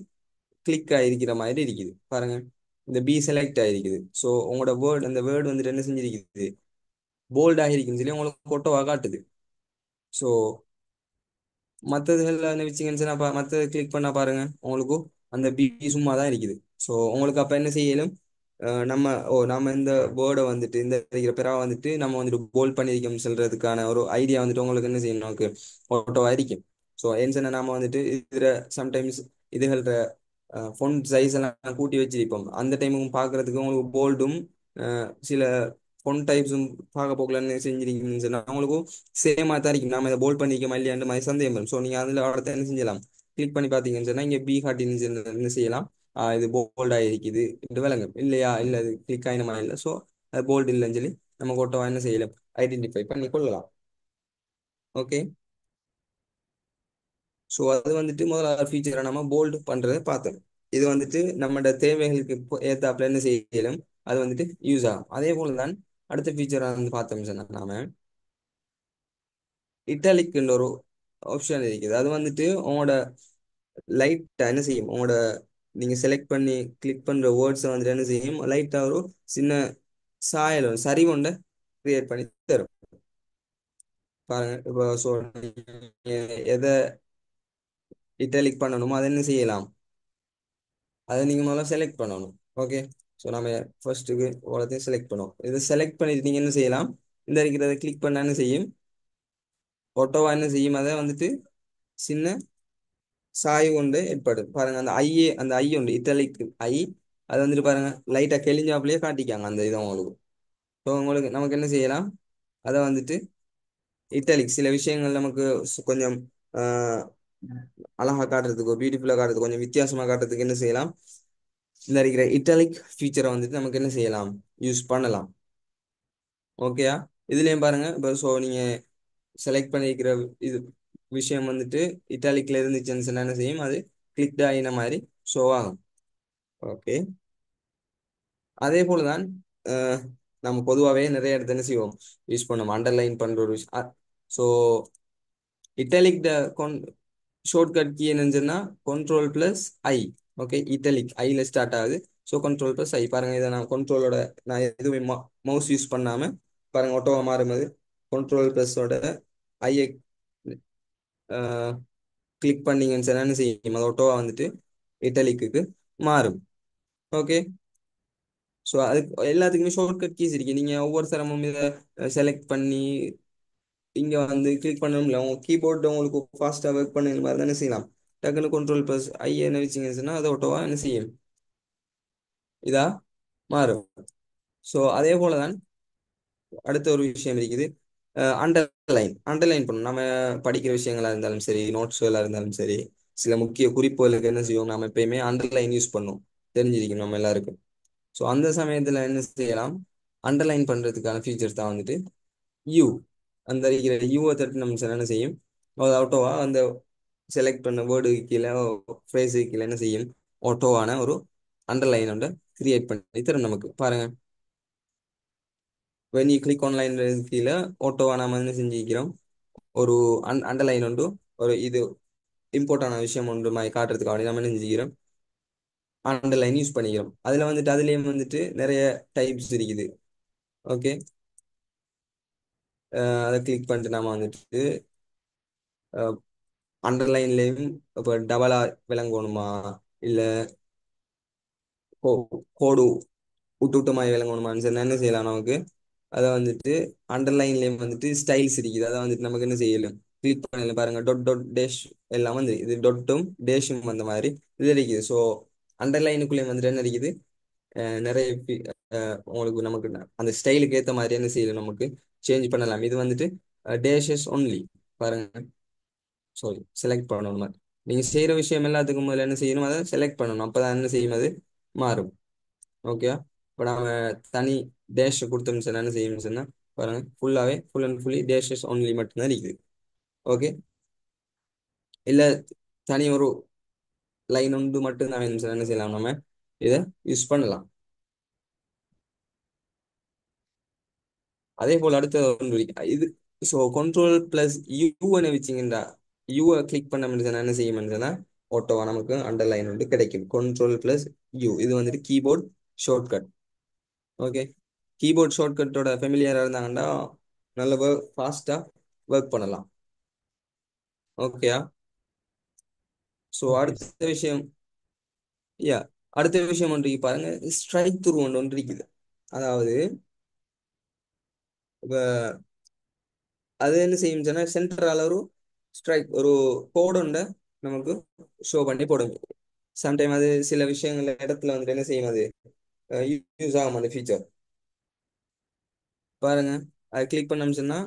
கிளிக் ஆகிருக்கிற மாதிரி இருக்குது. பாருங்க இந்த பி செலக்ட் ஆகிருக்குது. ஸோ உங்களோட அந்த வேர்டு வந்துட்டு என்ன செஞ்சிருக்குது போல்ட் ஆகிருக்குன்னு சொல்லி உங்களுக்கு ஒட்டோவா காட்டுது. ஸோ மற்றதுல வச்சிங்கன்னு சொன்னா மற்றது கிளிக் பண்ணா பாருங்க உங்களுக்கு அந்த பிபி சும்மா தான் இருக்குது. ஸோ உங்களுக்கு அப்ப என்ன செய்யலும் நம்ம இந்த வேர்டை வந்துட்டு இந்த இருக்கிற பெறா வந்துட்டு நம்ம வந்துட்டு போல்ட் பண்ணியிருக்கோம் சொல்றதுக்கான ஒரு ஐடியா வந்துட்டு உங்களுக்கு என்ன செய்யணும் நமக்கு ஓட்டோவா இருக்கும். ஸோ ஏன்னு சொன்னா நாம வந்துட்டு இதுல சம்டைம்ஸ் இதுகள ஃபொண்ட் சைஸ் எல்லாம் கூட்டி வச்சிருப்போம். அந்த டைமும் பார்க்கறதுக்கு உங்களுக்கு போல்டும் சில ஃபொண்ட் டைப்ஸும் பார்க்க போகலன்னு செஞ்சிருக்கீங்கன்னு சொன்னா அவங்களுக்கும் சேமா தான் இருக்கும். நாம இதை போல்ட் பண்ணிக்கமா இல்லையாண்டு மாதிரி சந்தேகம் வரும். ஸோ நீங்க அதுல அடுத்த என்ன செஞ்சலாம் கிளிக் பண்ணி பார்த்தீங்கன்னு சொன்னா இங்க பி காட்டின்னு என்ன செய்யலாம் இது போல்ட் ஆகிருக்குது இது விளங்கும் இல்லையா இல்ல அது கிளிக் ஆயினமா இல்லை. ஸோ அது போல்ட் இல்லைன்னு சொல்லி நம்ம ஓட்டோவா என்ன செய்யலாம் ஐடென்டிஃபை பண்ணி கொள்ளலாம். ஓகே. ஸோ அது வந்துட்டு முதல்ல ஃபீச்சரை நம்ம போல்டு பண்றதை பார்த்தோம். இது வந்துட்டு நம்மளோட தேவைகளுக்கு ஏத்தாப்புல என்ன செய்யலும் அது வந்துட்டு யூஸ் ஆகும். அதே போல தான் அடுத்த ஃபீச்சரை வந்து பார்த்தோம் சொன்னா நாம இட்டாலிக்ன்ற ஒரு ஆப்ஷன் இருக்குது. அது வந்துட்டு உங்களோட லைட்டா என்ன செய்யும் உங்களோட நீங்க செலக்ட் பண்ணி கிளிக் பண்ற வேர்ட்ஸை வந்துட்டு என்ன செய்யும் லைட்டா ஒரு சின்ன சாயல் சரிவுண்ட கிரியேட் பண்ணி தரும். பாருங்க இப்போ ஸோ எதை இட்டாலிக் பண்ணணுமோ அதை என்ன செய்யலாம், அதை நீங்க முதல்ல செலக்ட் பண்ணணும். ஓகே. ஸோ நம்ம ஃபர்ஸ்ட்டுக்கு எல்லாத்தையும் செலக்ட் பண்ணுவோம். இதை செலக்ட் பண்ணிட்டு நீங்க என்ன செய்யலாம், இந்த இருக்கிறத கிளிக் பண்ணா என்ன செய்யும், ஆட்டோவா என்ன செய்யும், அதை வந்துட்டு சின்ன சாய்வு கொண்டு ஏற்படும். பாருங்க அந்த ஐயே அந்த ஐ உண்டு இத்தாலிக் ஐ, அது வந்துட்டு பாருங்க லைட்டா கெளிஞ்சாப்லயே காட்டிக்காங்க அந்த இதை உங்களுக்கு. ஸோ உங்களுக்கு நமக்கு என்ன செய்யலாம், அதை வந்துட்டு இட்டாலிக் சில விஷயங்கள் நமக்கு கொஞ்சம் ஆஹ், அழகா காட்டுறதுக்கு பியூட்டிஃபுல்லா காட்டுறதுக்கு கொஞ்சம் வித்தியாசமா காட்டுறதுக்கு என்ன செய்யலாம், இந்த இருக்கிற இட்டாலிக் ஃபீச்சரை வந்துட்டு நமக்கு என்ன செய்யலாம், யூஸ் பண்ணலாம். ஓகேயா. இதுலயும் பாருங்க இப்போ ஸோ நீங்க செலக்ட் பண்ணிக்கிற இது விஷயம் வந்துட்டு இட்டாலிக்ல இருந்துச்சுன்னு சொன்னா என்ன செய்யும், அது கிளிக் ஆகின மாதிரி ஷோ ஆகும். ஓகே. அதே போலதான் அஹ், நம்ம பொதுவாகவே நிறைய இடத்துல என்ன செய்வோம், யூஸ் பண்ணுவோம் அண்டர்லைன் பண்ற ஒரு விஷயம். ஸோ இட்டாலிக் ஷார்ட்கட் கீ என்னன்னு சொன்னா கண்ட்ரோல் பிளஸ் ஐ. ஓகே, இட்டாலிக் ஐல ஸ்டார்ட் ஆகுது. ஸோ கண்ட்ரோல் பிளஸ் ஐ. பாருங்க இதை நான் கண்ட்ரோலோட நான் எதுவுமே மவுஸ் யூஸ் பண்ணாம பாருங்க ஆட்டோவா மாறும்போது கண்ட்ரோல் பிளஸோட ஐயை கிளிக் பண்ணீங்கன்னு சொன்னா என்ன செய்யும், அது ஆட்டோவா வந்துட்டு இட்டாலிக்கு மாறும். ஓகே. ஸோ அதுக்கு எல்லாத்துக்குமே ஷார்ட்கட் கீஸ் இருக்கு. நீங்க ஒவ்வொரு சிரமமும் இதை செலக்ட் பண்ணி இங்க வந்து கிளிக் பண்ணணும்ல, உங்க கீபோர்டு உங்களுக்கு ஃபாஸ்டா ஒர்க் பண்ணுற மாதிரி தானே செய்யலாம். டக்குன்னு கண்ட்ரோல் ப்ளஸ் ஐ என்ன வச்சிங்கன்னு சொன்னா அது ஆட்டோவா என்ன செய்யும், இதா மாறும். ஸோ அதே போலதான் அடுத்த ஒரு விஷயம் இருக்குது, அண்டர்லைன். அண்டர்லைன் பண்ணணும். நம்ம படிக்கிற விஷயங்களா இருந்தாலும் சரி, நோட்ஸ்களா இருந்தாலும் சரி, சில முக்கிய குறிப்புகளுக்கு என்ன செய்வோம், நம்ம எப்பயுமே அண்டர்லைன் யூஸ் பண்ணுவோம். தெரிஞ்சிருக்கும் நம்ம எல்லாருக்கும். ஸோ அந்த சமயத்துல என்ன செய்யலாம், அண்டர்லைன் பண்றதுக்கான ஃபீச்சர்ஸ் தான் வந்துட்டு யூ. அந்த இருக்கிற யூவை தட்டு நம்ம என்ன செய்யும், அது ஆட்டோவா அந்த செலக்ட் பண்ண வேர்டு கீழே ஃப்ரேஸு கீழே என்ன செய்யும், ஆட்டோவான ஒரு அண்டர்லைன் ஒன்று கிரியேட் பண்ணி தரும் நமக்கு. பாருங்க when you click online கீழே ஆட்டோவா நாம என்ன செஞ்சுக்கிறோம், ஒரு அண்டர்லைன் உண்டு, ஒரு இது இம்பார்ட்டான விஷயம் ஒன்று மாதிரி காட்டுறதுக்காக நம்ம என்ன செஞ்சுக்கிறோம், அண்டர்லைன் யூஸ் பண்ணிக்கிறோம். அதுல வந்துட்டு அதுலயும் வந்துட்டு நிறைய டைப்ஸ் இருக்குது. ஓகே. அதை கிளிக் பண்ணிட்டு நாம வந்துட்டு அண்டர்லைன்லயும் இப்போ டபுளா விளங்கணுமா, இல்ல கோடு விட்டு விட்டு மாதிரி விளங்கணுமான்னு சொன்னா என்ன செய்யலாம் நமக்கு, அதை வந்துட்டு அண்டர்லைன்லயும் வந்துட்டு ஸ்டைல்ஸ் இருக்குது. அதை வந்துட்டு நமக்கு என்ன செய்யலாம், கிளிக் பண்ணல பாருங்க டொட் டொட் டேஷ் எல்லாம் வந்து இது டொட்டும் டேஷும் அந்த மாதிரி இது இருக்குது. ஸோ அண்டர்லைனுக்குள்ளேயும் வந்துட்டு என்ன இருக்குது, நிறைய உங்களுக்கு நமக்கு அந்த ஸ்டைலுக்கு ஏற்ற மாதிரி என்ன செய்யலாம், நமக்கு சேஞ்ச் பண்ணலாம். இது வந்துட்டு டேஷஸ் ஒன்லி. பாருங்க சாரி செலக்ட் பண்ணணும் மாதிரி. நீங்க செய்யற விஷயம் எல்லாத்துக்கும் முதல்ல என்ன செய்யணும், அதை செலக்ட் பண்ணணும். அப்பதான் என்ன செய்யும், அது மாறும். ஓகே. இப்போ நாம தனி டேஷ் கொடுத்தோம்னு சொன்னா என்ன செய்யணும்னு சொன்னா பாருங்க ஃபுல்லாவே ஃபுல் அண்ட் ஃபுல்லி டேஷஸ் ஒன்லி மட்டும்தான் இருக்குது. ஓகே. இல்ல தனி ஒரு லைன் ஒன்று மட்டும் தான் வேணும்னு சொன்னா என்ன செய்யலாம், நம்ம இதை யூஸ் பண்ணலாம். அதே போல அடுத்த ஒன்று இருக்கு. இது ஸோ கண்ட்ரோல் பிளஸ் யூன்னு வச்சிங்கன்னா யூவை கிளிக் பண்ண முடியுதுன்னா என்ன செய்ய முடியுதுன்னா ஓட்டோவா நமக்கு அண்டர்லைன் வந்து கிடைக்கும். கண்ட்ரோல் பிளஸ் யூ இது வந்துட்டு கீபோர்ட் ஷார்ட்கட். ஓகே. கீபோர்ட் ஷார்ட்கட்டோட ஃபெமிலியரா இருந்தாங்கன்னா நல்ல ஃபாஸ்டா ஒர்க் பண்ணலாம். ஓகேயா. So okay. அடுத்த விஷயம், யா அடுத்த விஷயம் ஒன்று இருக்கு பாருங்க, ஸ்ட்ரைக் த்ரூ ஒன்று ஒன்று இருக்குது. அதாவது இப்ப அது என்ன செய்யும் சொன்னா சென்டரால ஒரு ஸ்ட்ரைக் ஒரு கோடு உண்ட நமக்கு ஷோ பண்ணி போடும். சம்டைம் அது சில விஷயங்கள் இடத்துல வந்துட்டு என்ன செய்யும், அது யூஸ் ஆகும் அந்த ஃபீச்சர். பாருங்க அது கிளிக் பண்ணோம்னு சொன்னா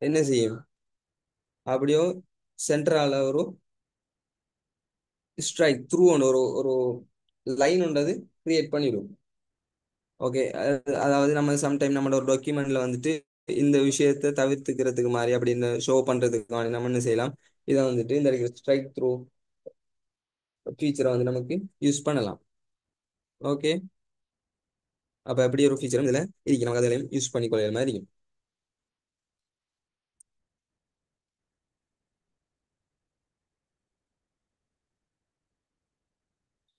என்ன செய்யும், அப்படியோ சென்டரால ஒரு ஸ்ட்ரைக் த்ரூ ஒன்று ஒரு ஒரு லைன் ஒன்றது கிரியேட் பண்ணிடும். ஓகே. அதாவது நம்ம சம்டைம் நம்மளோட ஒரு டாக்குமெண்ட்ல வந்துட்டு இந்த விஷயத்தை தவிர்த்துக்கிறதுக்கு மாதிரி அப்படின்னு ஷோ பண்றதுக்கு மாதிரி நம்ம என்ன செய்யலாம், இதை வந்துட்டு இந்த ஸ்ட்ரைக் த்ரூ ஃபீச்சரை வந்து நமக்கு யூஸ் பண்ணலாம். ஓகே. அப்ப எப்படி ஒரு ஃபீச்சரும் இதுல இருக்கு, நமக்கு அதிலையும் யூஸ் பண்ணிக்கொள்ள மாதிரி இருக்கும்.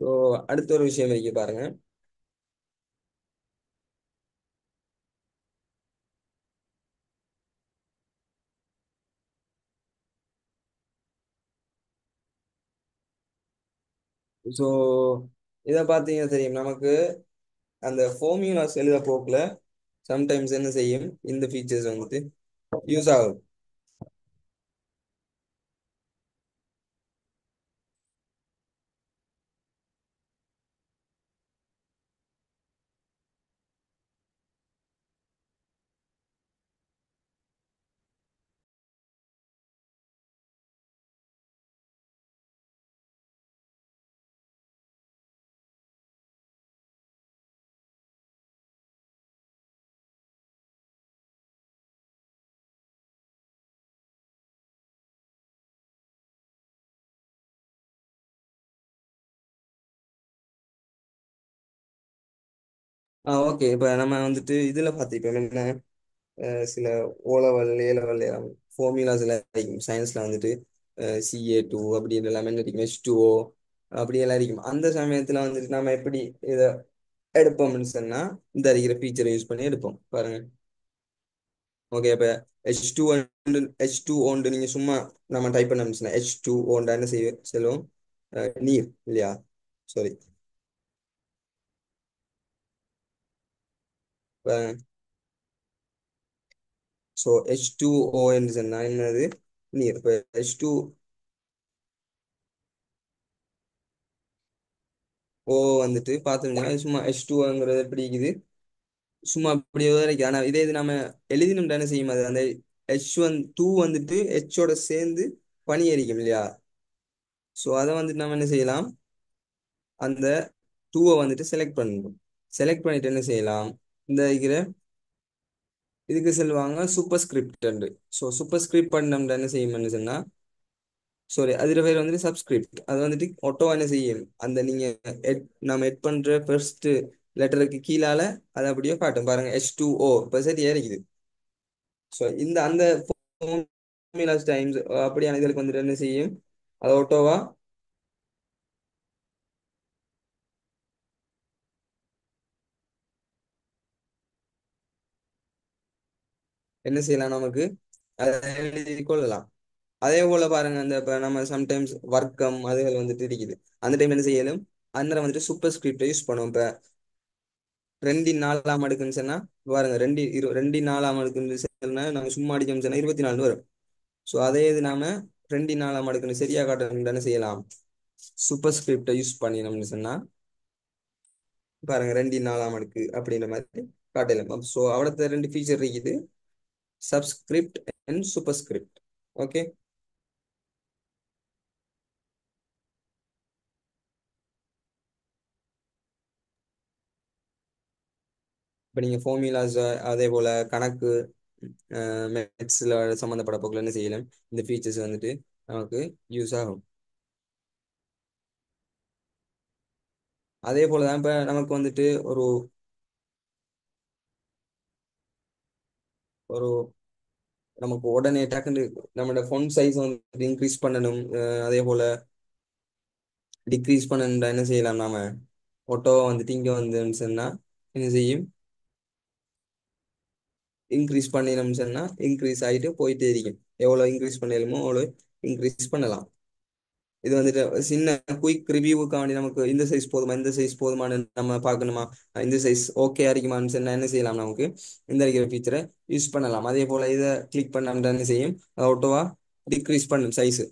ஸோ அடுத்த ஒரு விஷயம் இருக்கு பாருங்க. ஸோ இதை பார்த்தீங்கன்னா தெரியும் நமக்கு அந்த ஃபார்முலாஸ் எழுத போக்குல சம்டைம்ஸ் என்ன செய்யும் இந்த ஃபீச்சர்ஸ் வந்துட்டு யூஸ் ஆகும். ஓகே, இப்போ நம்ம வந்துட்டு இதில் பார்த்துப்போம் என்ன சில O level A level formulas எல்லாம் இருக்கும் சயின்ஸில் வந்துட்டு CA2 அப்படி எல்லாமே இருக்கும், H2O அப்படி எல்லாம் இருக்கும். அந்த சமயத்தில் வந்துட்டு நம்ம எப்படி இதை எடுப்போம்னு சொன்னா இந்த இருக்கிற ஃபீச்சரை யூஸ் பண்ணி எடுப்போம் பாருங்க. ஓகே, இப்போ H2O நீங்க சும்மா நம்ம டைப் பண்ண H2O என்ன செய்ய செல்லும் நீர் இல்லையா? சாரி. ஸோ H2O என்று சொன்னா என்னது? நீர். இப்போ H2O வந்துட்டு பார்த்தோம்னா சும்மா H2ங்கிறது எப்படி இருக்குது, சும்மா அப்படி இருக்கு. ஆனா இதே இது நம்ம எழுதினோம்னா என்ன செய்யும், அது அந்த H2 வந்துட்டு ஹெச்சோட சேர்ந்து பனி எரிக்கும் இல்லையா? ஸோ அதை வந்துட்டு நம்ம என்ன செய்யலாம், அந்த டூவை வந்துட்டு செலக்ட் பண்ணணும். செலக்ட் பண்ணிட்டு என்ன செய்யலாம், இந்த இருக்கிற இதுக்கு செல்வாங்க superscript. So superscript பண்ணோம்னா என்ன செய்யும்னு சொன்னா, சாரி அதுல பேர் வந்துட்டு சப்ஸ்கிரிப்ட். அது வந்துட்டு ஆட்டோ என்ன செய்யும், அந்த நீங்க நம்ம எட் பண்ற ஃபர்ஸ்ட் லெட்டருக்கு கீழால அது அப்படியே காட்டும் பாருங்க, H2O இப்போ சரியா இருக்குது. ஸோ இந்த அந்த ஃபார்முலாஸ் டைம்ஸ் அப்படியான இதுக்கு வந்துட்டு என்ன செய்யும், அது ஆட்டோவா என்ன செய்யலாம், நமக்கு அதை எழுதி கொள்ளலாம். அதே போல பாருங்க, அந்த இப்ப நம்ம சம்டைம்ஸ் வர்க்கம் அதுகள் வந்துட்டு இருக்குது. அந்த டைம் என்ன செய்யலும், அந்த வந்துட்டு சூப்பர் ஸ்கிரிப்டை யூஸ் பண்ணுவோம். இப்ப 2 4 சொன்னா பாருங்க, 2 2 4 சொன்னா நம்ம சும்மா அடிச்சோம்னு சொன்னா 24 வரும். ஸோ அதே இது நாம 2 4 சரியா காட்டணும் என்ன செய்யலாம், சூப்பர் ஸ்கிரிப்டை யூஸ் பண்ணினோம்னு சொன்னா பாருங்க 2 4 அப்படின்ற மாதிரி காட்டலாம். ஸோ அவ்வளோத்த ரெண்டு ஃபீச்சர் இருக்குது, subscript and super script. Okay. இப்போ நீங்கள் ஃபார்முலாஸ் அதே போல் கணக்கு மேத்ஸில் சம்மந்தப்பட்ட போக்கில் என்ன செய்யலாம், இந்த ஃபீச்சர்ஸ் வந்துட்டு நமக்கு யூஸ் ஆகும். அதே போல் தான் இப்போ நமக்கு வந்துட்டு ஒரு ஒரு நமக்கு உடனே டக்குன்னு நம்மளோட ஃபொண்ட் சைஸ் வந்து இன்க்ரீஸ் பண்ணணும், அதே போல் டிக்ரீஸ் பண்ணணும்டா என்ன செய்யலாம், நாம ஒட்டோ வந்துட்டு இங்கே வந்துன்னு சொன்னால் என்ன செய்யும், இன்க்ரீஸ் பண்ணினோம்னு சொன்னால் இன்க்ரீஸ் ஆகிட்டு போயிட்டே இருக்கும். எவ்வளோ இன்க்ரீஸ் பண்ணலுமோ அவ்வளோ இன்க்ரீஸ் பண்ணலாம். இது வந்துட்டு சின்ன குயிக் ரிவ்யூவுக்காண்டி நமக்கு இந்த சைஸ் போதுமா இந்த சைஸ் போதுமான்னு நம்ம பார்க்கணுமா, இந்த சைஸ் ஓகே இருக்குமான்னு சொன்னா என்ன செய்யலாம், நமக்கு இந்த இருக்கிற ஃபீச்சரை யூஸ் பண்ணலாம். அதே போல இதை கிளிக் பண்ணாம என்ன செய்யும், ஆட்டோவா டிக்ரீஸ் பண்ணும் சைஸ்.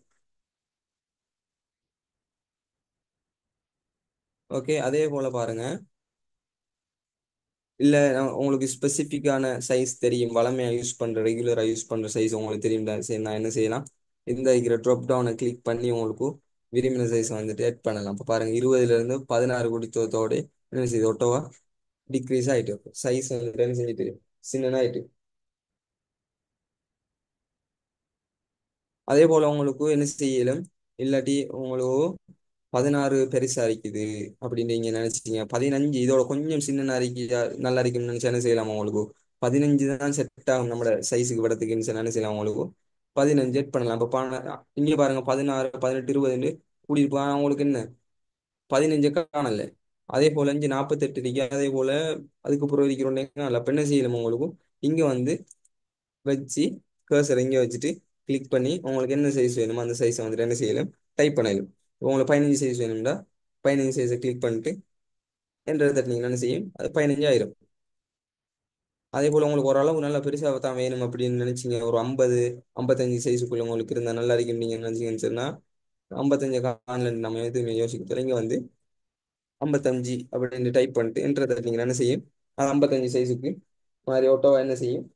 ஓகே, அதே போல பாருங்க, இல்ல உங்களுக்கு ஸ்பெசிஃபிக்கான சைஸ் தெரியும், வளமையா யூஸ் பண்ற ரெகுலரா யூஸ் பண்ற சைஸ் உங்களுக்கு தெரியும், சரி நான் என்ன செய்யலாம், இந்த இருக்கிற ட்ராப் டவுனை கிளிக் பண்ணி உங்களுக்கு விரும்பின சைஸ் வந்துட்டு ஆட் பண்ணலாம். இப்போ பாருங்க 20ல இருந்து 16 குடித்ததோட என்ன செய்யுது, ஒட்டோவா டிக்ரீஸ் ஆயிட்டு சைஸ் வந்துட்டு என்ன செஞ்சுட்டு சின்னனாயிட்டு. அதே போல உங்களுக்கு என்ன செய்யலும், இல்லாட்டி உங்களுக்கு 16 பெருசா இருக்குது அப்படின்னு நீங்க நினைச்சீங்க, 15 இதோட கொஞ்சம் சின்ன அறிக்கை நல்லா இருக்குன்னு நினைச்சா என்ன செய்யலாம், உங்களுக்கு 15 தான் செட் ஆகும் நம்மளோட சைஸுக்கு படத்துக்குன்னு சொன்னா என்ன செய்யலாம், உங்களுக்கு 15 செட் பண்ணலாம். இப்போ இங்க பாருங்க 16 18 20 கூடியிருப்பாங்க உங்களுக்கு என்ன 15 காணல. அதே போல இங்கே 48 இருக்கு. அதே போல அதுக்கு பிறகு இருக்கிறோன்னே காணல. அப்ப என்ன செய்யணும் உங்களுக்கு இங்க வந்து வச்சு கர்சர் இங்க வச்சுட்டு கிளிக் பண்ணி உங்களுக்கு என்ன சைஸ் வேணுமோ அந்த சைஸை வந்துட்டு என்ன செய்யலாம் டைப் பண்ணலாம். உங்களுக்கு 15 சைஸ் வேணும்னா 15 சைஸை கிளிக் பண்ணிட்டு என்டர் தட்டினீங்கன்னா என்ன செய்யும் அது 15 ஆயிரும். அதே போல உங்களுக்கு ஓரளவு நல்லா பெருசாக தான் வேணும் அப்படின்னு நினைச்சீங்க ஒரு 50 55 சைஸுக்குள்ள உங்களுக்கு இருந்தா நல்லா இருக்கும் நீங்க நினைச்சீங்கன்னு சொன்னா 55 கான்ல நம்ம எதுவுமே யோசிக்க தெரியல. இங்க வந்து 55 அப்படின்னு டைப் பண்ணிட்டு என்டர் தட்டினீங்கன்னா என்ன செய்யும் அது 55 சைஸுக்கு மாதிரி ஆட்டோவா என்ன செய்யும்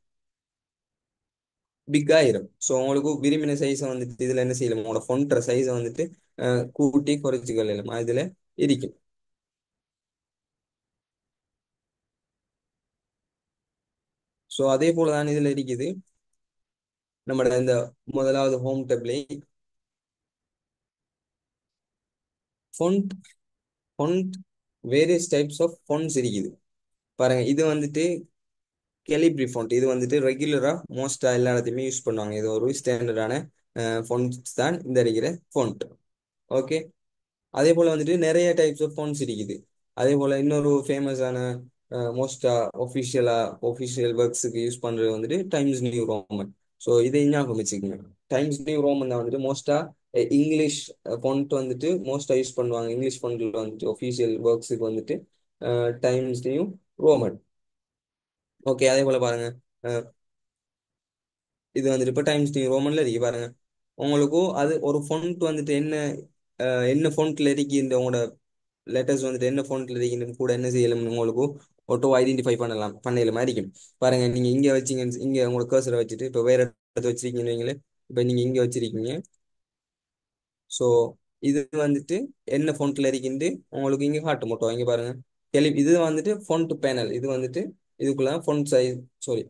பிக் ஆயிரும். ஸோ உங்களுக்கு விரும்பின சைஸை வந்துட்டு இதுல என்ன செய்யலாம் உங்களோட ஃபொண்ட்ற சைஸை வந்துட்டு கூட்டி குறைச்சி கொள்ளலாம் இதுல இருக்கும். ஸோ அதே போல தான் இதுல இருக்குது நம்மளோட இந்த முதலாவது ஹோம் டேப்ல font font various types of fonts இருக்குது. பாருங்க இது வந்துட்டு கெலிப்ரி ஃபொண்ட். இது வந்துட்டு ரெகுலரா மோஸ்டா எல்லா இடத்தையுமே யூஸ் பண்ணுவாங்க. இது ஒரு ஸ்டாண்டர்டான ஃபொண்ட்ஸ் தான் இந்த இருக்கிற ஃபொண்ட். ஓகே. அதே போல வந்துட்டு நிறைய டைப்ஸ் ஆஃப் ஃபோன்ஸ் இருக்குது. அதே போல இன்னொரு ஃபேமஸான மோஸ்டா ஒஃபிஷியலா ஒஃபிஷியல் ஒர்க்ஸுக்கு யூஸ் பண்றது வந்துட்டு டைம்ஸ் நியூ ரோமன். ஸோ இதை ஞாபகம் வச்சுக்கோங்க. டைம்ஸ் நியூ ரோமன் தான் வந்துட்டு மோஸ்டா இங்கிலீஷ் ஃபொண்ட் வந்துட்டு மோஸ்டா யூஸ் பண்ணுவாங்க. இங்கிலீஷ் ஃபொண்ட்ல வந்துட்டு ஒஃபிஷியல் ஒர்க்ஸுக்கு வந்துட்டு டைம்ஸ் நியூ ரோமன். ஓகே. அதே போல பாருங்க இது வந்துட்டு இப்போ டைம்ஸ் நியூ ரோமன்ல இருக்கு பாருங்க. உங்களுக்கும் அது ஒரு ஃபொண்ட் வந்துட்டு என்ன ஃபொண்ட்ல இருக்கு இந்த உங்களோட லெட்டர்ஸ் வந்துட்டு என்ன ஃபோன்ல இருக்கீங்கன்னு கூட என்ன செய்யலாம் உங்களுக்கு ஆட்டோ ஐடென்டிஃபை பண்ணல மாதிரி இருக்கும். பாருங்க நீங்க இங்க வச்சீங்க இங்க உங்களோட கர்சரை வச்சுட்டு இப்போ வேற இடத்துல வச்சிருக்கீங்கன்னு வைங்களேன். இப்போ நீங்க இங்க வச்சிருக்கீங்க. ஸோ இது வந்துட்டு என்ன ஃபோன்ட்ல இருக்குன்னு உங்களுக்கு இங்க காட்டும் மட்டும் இங்க பாருங்க. இது வந்துட்டு ஃபோன்ட் பேனல். இது வந்துட்டு இதுக்குள்ள phone size sorry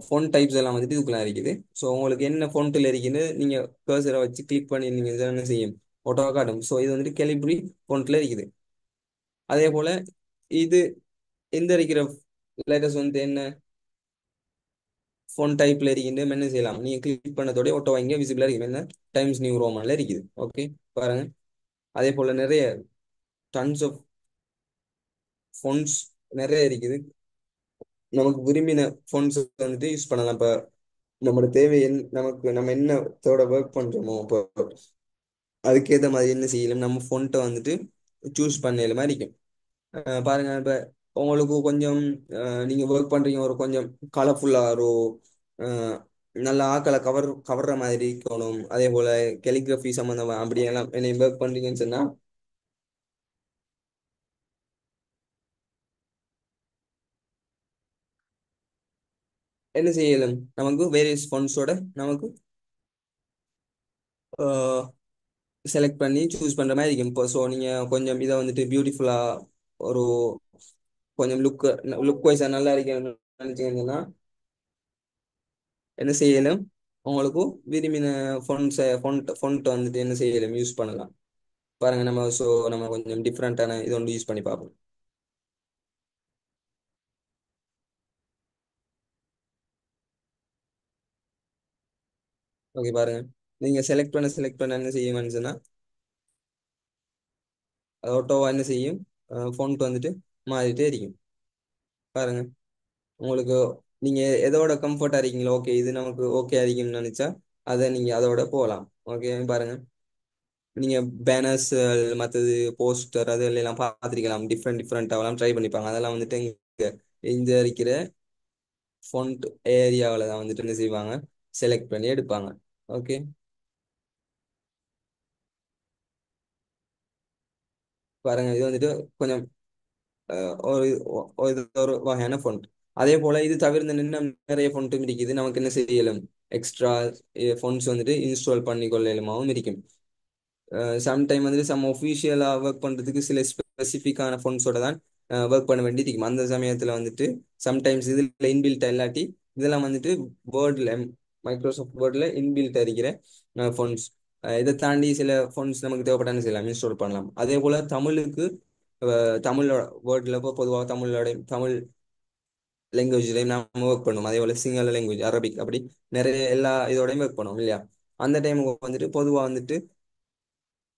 phone types எல்லாம் வந்துட்டு இதுக்குள்ள இருக்குது. ஸோ உங்களுக்கு என்ன ஃபோன்ட்ல இருக்குன்னு நீங்க கர்சரை வச்சு கிளிக் பண்ணி நீங்க என்ன செய்யும் ஆட்டோவா காட்டும். ஸோ இது வந்துட்டு கெலிப்ரி ஃபோன்ட்ல இருக்குது. அதே போல இது இந்த இருக்கிற லேட்டஸ்ட் வந்து என்ன ஃபோன் டைப்ல இருக்குது என்ன செய்யலாம் நீங்க கிளிக் பண்ணதோட ஆட்டோ இங்க விசிபிளா இருக்கு என்ன டைம்ஸ் நியூ ரோமன்ல இருக்குது. ஓகே. பாருங்க அதே போல நிறைய டன்ஸ் ஆஃப் ஃபோன்ஸ் நிறைய இருக்குது. நமக்கு விரும்பின ஃபோன்ஸ் வந்துட்டு யூஸ் பண்ணலாம். இப்ப நம்மளோட தேவை நமக்கு நம்ம என்னத்தோட ஒர்க் பண்றோமோ இப்போ அதுக்கேற்ற மாதிரி என்ன செய்யலாம் நம்ம ஃபோன்ட்டை வந்துட்டு சூஸ் பண்ணல மாதிரி இருக்கும். பாருங்க இப்ப உங்களுக்கு கொஞ்சம் நீங்க ஒர்க் பண்றீங்க ஒரு கொஞ்சம் கலர்ஃபுல்லா ஒரு அஹ், நல்ல ஆக்களை கவர்ற மாதிரி இருக்கணும். அதே போல கெலிகிராஃபி சம்பந்தமா அப்படியெல்லாம் என்ன ஒர்க் பண்றீங்கன்னு சொன்னா என்ன செய்யலாம் நமக்கு வேரியஸ் ஃபண்ட்ஸோட நமக்கு செலக்ட் பண்ணி சூஸ் பண்ற மாதிரி இருக்கும். இப்போ ஸோ நீங்க கொஞ்சம் இதை வந்துட்டு பியூட்டிஃபுல்லா ஒரு கொஞ்சம் லுக் வைஸா நல்லா இருக்கணும்னு நினைச்சீங்கன்னா என்ன செய்யலாம் உங்களுக்கு விரும்பின ஃபொண்ட் வந்துட்டு என்ன செய்யலாம் யூஸ் பண்ணலாம். பாருங்க நம்ம கொஞ்சம் டிஃப்ரெண்டான இது ஒன்று யூஸ் பண்ணி பார்ப்போம். ஓகே. பாருங்க நீங்க செலக்ட் பண்ண என்ன செய்யும்னு சொன்னா அது ஆட்டோவா என்ன செய்யும் ஃபொண்ட் வந்துட்டு மாறிட்டே இருக்கும். பாருங்க உங்களுக்கு நீங்க எதோட கம்ஃபர்டா இருக்கீங்களோ ஓகே இது நமக்கு ஓகே இருக்கும்னு நினைச்சா அதை நீங்க அதோட போகலாம். ஓகே. பாருங்க நீங்க பேனர்ஸ் மற்றது போஸ்டர் அது எல்லாம் பார்த்துருக்கலாம். டிஃப்ரெண்டாகலாம் ட்ரை பண்ணிப்பாங்க. அதெல்லாம் வந்துட்டு இந்த இருக்கிற ஃபொண்ட் ஏரியாவில் தான் வந்துட்டு என்ன செய்வாங்க செலக்ட் பண்ணி எடுப்பாங்க. ஓகே. பாருங்க இது வந்துட்டு கொஞ்சம் இது ஒரு வகையான ஃபொண்ட். அதே போல இது தவிர்த்து இன்னும் நிறைய ஃபொண்ட்டும் இருக்குது. நமக்கு என்ன செய்யலாம் எக்ஸ்ட்ரா ஃபொண்ட்ஸ் வந்துட்டு இன்ஸ்டால் பண்ணி கொள்ளலுமாவும் இருக்கும். சம்டைம் வந்துட்டு ஒஃபிஷியலாக ஒர்க் பண்ணுறதுக்கு சில ஸ்பெசிஃபிக்கான ஃபோன்ஸோட தான் ஒர்க் பண்ண வேண்டியது இருக்கும். அந்த சமயத்தில் வந்துட்டு சம்டைம்ஸ் இதில் இன்பில்ட் இல்லாட்டி இதெல்லாம் வந்துட்டு வேர்டில் மைக்ரோசாஃப்ட் வேர்டில் இன்பில்ட் இருக்கிற ஃபோன்ஸ். இதை தாண்டி சில ஃபோன்ஸ் நமக்கு தேவைப்பட்டாலும் செய்யலாம் இன்ஸ்டால் பண்ணலாம். அதே போல் தமிழுக்கு தமிழோட வேர்டில் இப்போ பொதுவாக தமிழ் லாங்குவேஜ்லையும் நம்ம ஒர்க் பண்ணுவோம். அதே போல் சிங்கள லாங்குவேஜ் அரபிக் அப்படி நிறைய எல்லா இதோடையும் ஒர்க் பண்ணுவோம் இல்லையா. அந்த டைமுக்கு வந்துட்டு பொதுவாக வந்துட்டு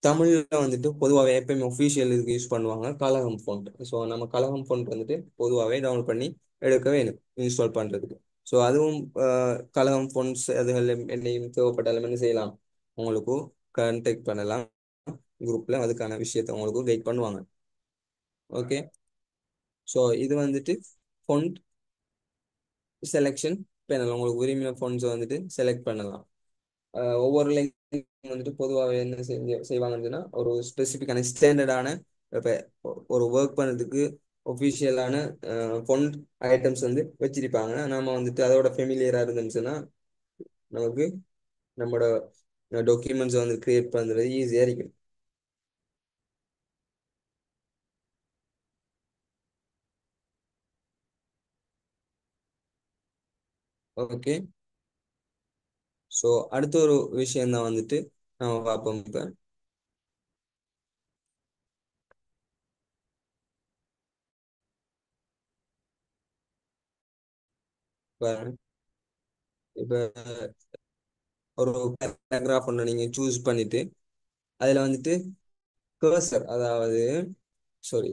தமிழ்ல வந்துட்டு பொதுவாகவே எப்பயுமே ஒஃபிஷியல் இதுக்கு யூஸ் பண்ணுவாங்க கலகம் ஃபont. ஸோ நம்ம கலகம் ஃபont வந்துட்டு பொதுவாகவே டவுன்லோட் பண்ணி எடுக்க வேணும் இன்ஸ்டால் பண்ணுறதுக்கு. ஸோ அதுவும் கலகம் ஃபோன்ஸ் அதுகள் என்னையும் தேவைப்பட்டாலும் என்ன செய்யலாம், உங்களுக்கு கான்டாக்ட் பண்ணலாம் குரூப்பில். அதுக்கான விஷயத்த உங்களுக்கு கைட் பண்ணுவாங்க. ஓகே. ஸோ இது வந்துட்டு ஃபொண்ட் செலெக்ஷன் பேனல். உங்களுக்கு விரும்பின ஃபொண்ட்ஸை வந்துட்டு செலக்ட் பண்ணலாம். ஒவ்வொரு லைன் வந்துட்டு பொதுவாக என்ன செய்வாங்கன்னா ஒரு ஸ்பெசிஃபிக்கான ஸ்டாண்டர்டான இப்போ ஒரு ஒர்க் பண்ணதுக்கு ஒஃபிஷியலான ஃபொண்ட் ஐட்டம்ஸ் வந்து வச்சிருப்பாங்க. நாம வந்துட்டு அதோட ஃபெமிலியராக இருந்துச்சுன்னா நமக்கு நம்மளோட டாக்குமெண்ட்ஸ் வந்து கிரியேட் பண்ணுறது ஈஸியாக இருக்கும். ஓகே. ஸோ அடுத்த ஒரு விஷயம் தான் வந்துட்டு நம்ம பார்ப்போம். இப்போ இப்போ ஒரு பேராகிராஃப் ஒன்று நீங்கள் சூஸ் பண்ணிட்டு அதில் வந்துட்டு கர்சர், அதாவது sorry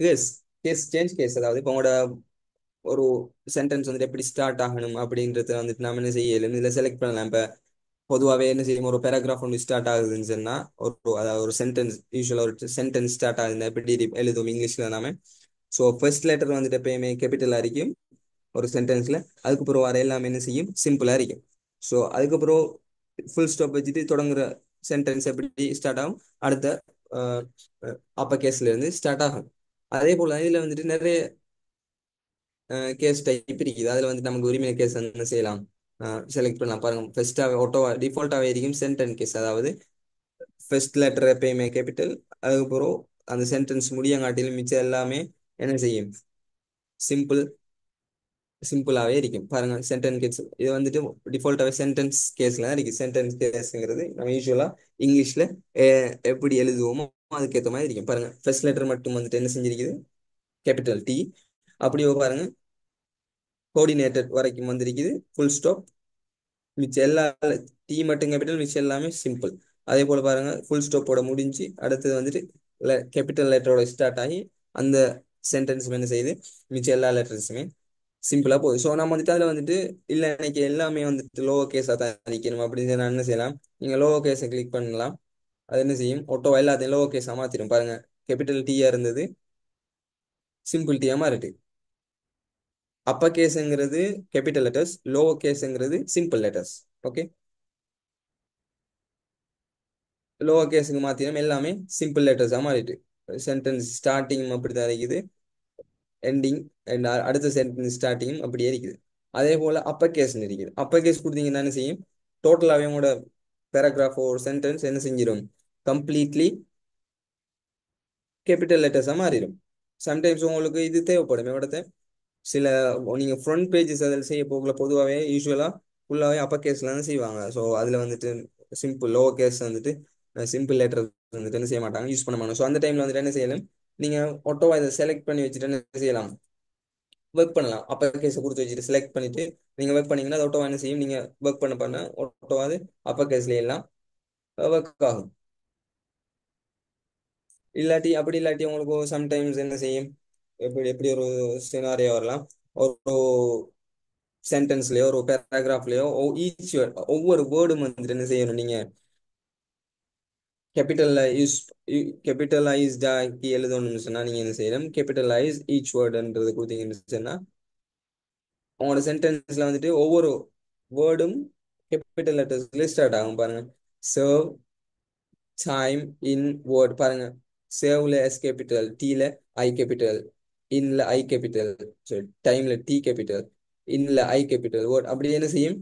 case case change case, அதாவது இப்போ உங்களோட ஒரு சென்டென்ஸ் வந்துட்டு எப்படி ஸ்டார்ட் ஆகணும் அப்படின்றத வந்துட்டு நாம என்ன செய்யலும் இதில் செலக்ட் பண்ணலாம். இப்போ பொதுவாகவே என்ன செய்யும், ஒரு பேராகிராஃப் ஒன்று ஸ்டார்ட் ஆகுதுன்னு சொன்னா அதாவது ஒரு சென்டென்ஸ் யூஸ்வலாக ஒரு சென்டென்ஸ் ஸ்டார்ட் ஆகுதுன்னா எப்படி எழுதுவோம் இங்கிலீஷில் நாம. ஸோ ஃபர்ஸ்ட் லெட்டர் வந்துட்டு எப்பயுமே கேபிட்டலாக இருக்கும் ஒரு சென்டென்ஸ்ல. அதுக்கப்புறம் வர எல்லாமே என்ன செய்யும், சிம்பிளா இருக்கும். ஸோ அதுக்கப்புறம் ஃபுல் ஸ்டாப் வச்சுட்டு தொடங்குற சென்டென்ஸ் எப்படி ஸ்டார்ட் ஆகும், அடுத்த அப்பர் கேஸ்ல இருந்து ஸ்டார்ட் ஆகும். அதே போல இதுல வந்துட்டு நிறைய கேஸ் டைப் இருக்குது. அதுல வந்து நமக்கு உரிமை கேஸ் என்ன செய்யலாம், செலக்ட் பண்ணலாம். பாருங்க, ஃபர்ஸ்டாவே ஆட்டோவா டிஃபால்ட்டாவே இருக்கும் சென்டென்ஸ் கேஸ், அதாவது ஃபர்ஸ்ட் லெட்டர் எப்பயுமே கேபிட்டல். அதுக்கப்புறம் அந்த சென்டென்ஸ் முடியங்காட்டிலும் மிச்சம் எல்லாமே என்ன செய்யும், சிம்பிள் சிம்பிளாகவே இருக்கும். பாருங்க, சென்டென்ஸ் கேஸ் இது வந்துட்டு டிஃபால்ட்டாகவே சென்டென்ஸ் கேஸ்ல தான் இருக்கு. சென்டென்ஸ் கேஸ்ங்கிறது நம்ம யூஸ்வலாக இங்கிலீஷ்ல எப்படி எழுதுவோமோ அதுக்கேற்ற மாதிரி இருக்கும். பாருங்க, ஃபர்ஸ்ட் லெட்டர் மட்டும் வந்துட்டு என்ன செஞ்சிருக்குது, கேபிட்டல் டி. அப்படியே பாருங்க, கோஆர்டினேட்டட் வரைக்கும் வந்திருக்குது ஃபுல் ஸ்டாப். மிச்சம் எல்லா டி மட்டும் கேபிட்டல், மிச்சம் எல்லாமே சிம்பிள். அதே போல பாருங்க, ஃபுல் ஸ்டாப்போட முடிஞ்சு அடுத்தது வந்துட்டு கேபிட்டல் லெட்டரோட ஸ்டார்ட் ஆகி அந்த சென்டென்ஸ் என்ன செய்யுது, மிச்சம் எல்லா லெட்டர்ஸுமே சிம்பிளா போகுது. ஸோ நம்ம வந்துட்டு அதில் வந்துட்டு இல்லை எனக்கு எல்லாமே வந்துட்டு லோவர் கேஸாக தான் அடிக்கணும் அப்படின்னு நான் என்ன செய்யலாம், நீங்கள் லோவர் கேஸை கிளிக் பண்ணலாம். அது என்ன செய்யும், ஒட்டோ எல்லாத்தையும் லோவர் கேஸாக மாற்றிடும். பாருங்க, கேபிட்டல் டீயா இருந்தது சிம்பிள் டீயா மாறிட்டு. அப்பர் கேஸுங்கிறது கேபிட்டல் லெட்டர்ஸ், லோவர் கேஸுங்கிறது சிம்பிள் லெட்டர்ஸ். ஓகே. லோவர் கேஸுக்கு மாற்றிடும், எல்லாமே சிம்பிள் லெட்டர்ஸாக மாறிட்டு. சென்டென்ஸ் ஸ்டார்டிங் அப்படி தான் இருக்குது, எண்டிங் அண்ட் அடுத்த சென்டென்ஸ் ஸ்டார்டிங்கும் அப்படியே இருக்குது. அதே போல அப்பர் கேஸ் இருக்குது. அப்பர் கேஸ் கொடுத்தீங்கன்னா என்ன செய்யும், டோட்டலாகவே உங்களோட பேராகிராஃப் ஒரு சென்டென்ஸ் என்ன செஞ்சிடும், கம்ப்ளீட்லி கேபிட்டல் லெட்டர்ஸாக மாறிடும். சம்டைம்ஸ் உங்களுக்கு இது தேவைப்படும் எவ்வளோத்த சில நீங்கள் ஃப்ரண்ட் பேஜஸ் அதில் செய்ய போகல பொதுவாகவே யூஸ்வலாக ஃபுல்லாகவே அப்பர் கேஸில் தான் செய்வாங்க. ஸோ அதில் வந்துட்டு சிம்பிள் லோவர் கேஸ் வந்துட்டு சிம்பிள் லெட்டர் வந்துட்டு என்ன செய்ய மாட்டாங்க, யூஸ் பண்ண மாட்டாங்க. ஸோ அந்த டைமில் வந்துட்டு என்ன செய்யலாம், நீங்கள் ஒட்டோவா இதை செலக்ட் பண்ணி வச்சுட்டு என்ன செய்யலாம், ஒர்க் பண்ணலாம். அப்பர் கேஸை கொடுத்து வச்சுட்டு செலக்ட் பண்ணிட்டு நீங்கள் ஒர்க் பண்ணீங்கன்னா அது ஆட்டோவா என்ன செய்யும், நீங்கள் ஒர்க் பண்ண ஆட்டோவாது அப்பர் கேஸ்ல எல்லாம் ஒர்க் ஆகும். இல்லாட்டி அப்படி இல்லாட்டி உங்களுக்கு சம்டைம்ஸ் என்ன செய்யும், எப்படி எப்படி ஒரு சினாரியோ வரலாம், ஒரு சென்டென்ஸ்லயோ ஒரு பேராகிராஃப்லயோ ஈச் ஒவ்வொரு வேர்டும் வந்துட்டு என்ன செய்யணும், நீங்க கேபிட்டல்ல யூஸ் கேபிட்டலைஸ்டா எழுதணும்னு சொன்னா நீங்க என்ன செய்யணும், கேபிட்டலைஸ் ஈச் வேர்டுன்றது கொடுத்தீங்கன்னு சொன்னா உங்களோட சென்டென்ஸ்ல வந்துட்டு ஒவ்வொரு வேர்டும் கேபிட்டல் லெட்டர்ஸ்ல ஸ்டார்ட் ஆகும். பாருங்க, சர்வ் டைம் இன் வேர்ட். பாருங்க, சேவ்ல எஸ் கேபிட்டல், டீல ஐ கேபிட்டல், இன்ல ஐ கேபிட்டல், டைம்ல டி கேபிட்டல், இன்ல ஐ கேபிட்டல். வேர்ட் அப்படி என்ன செய்யும்,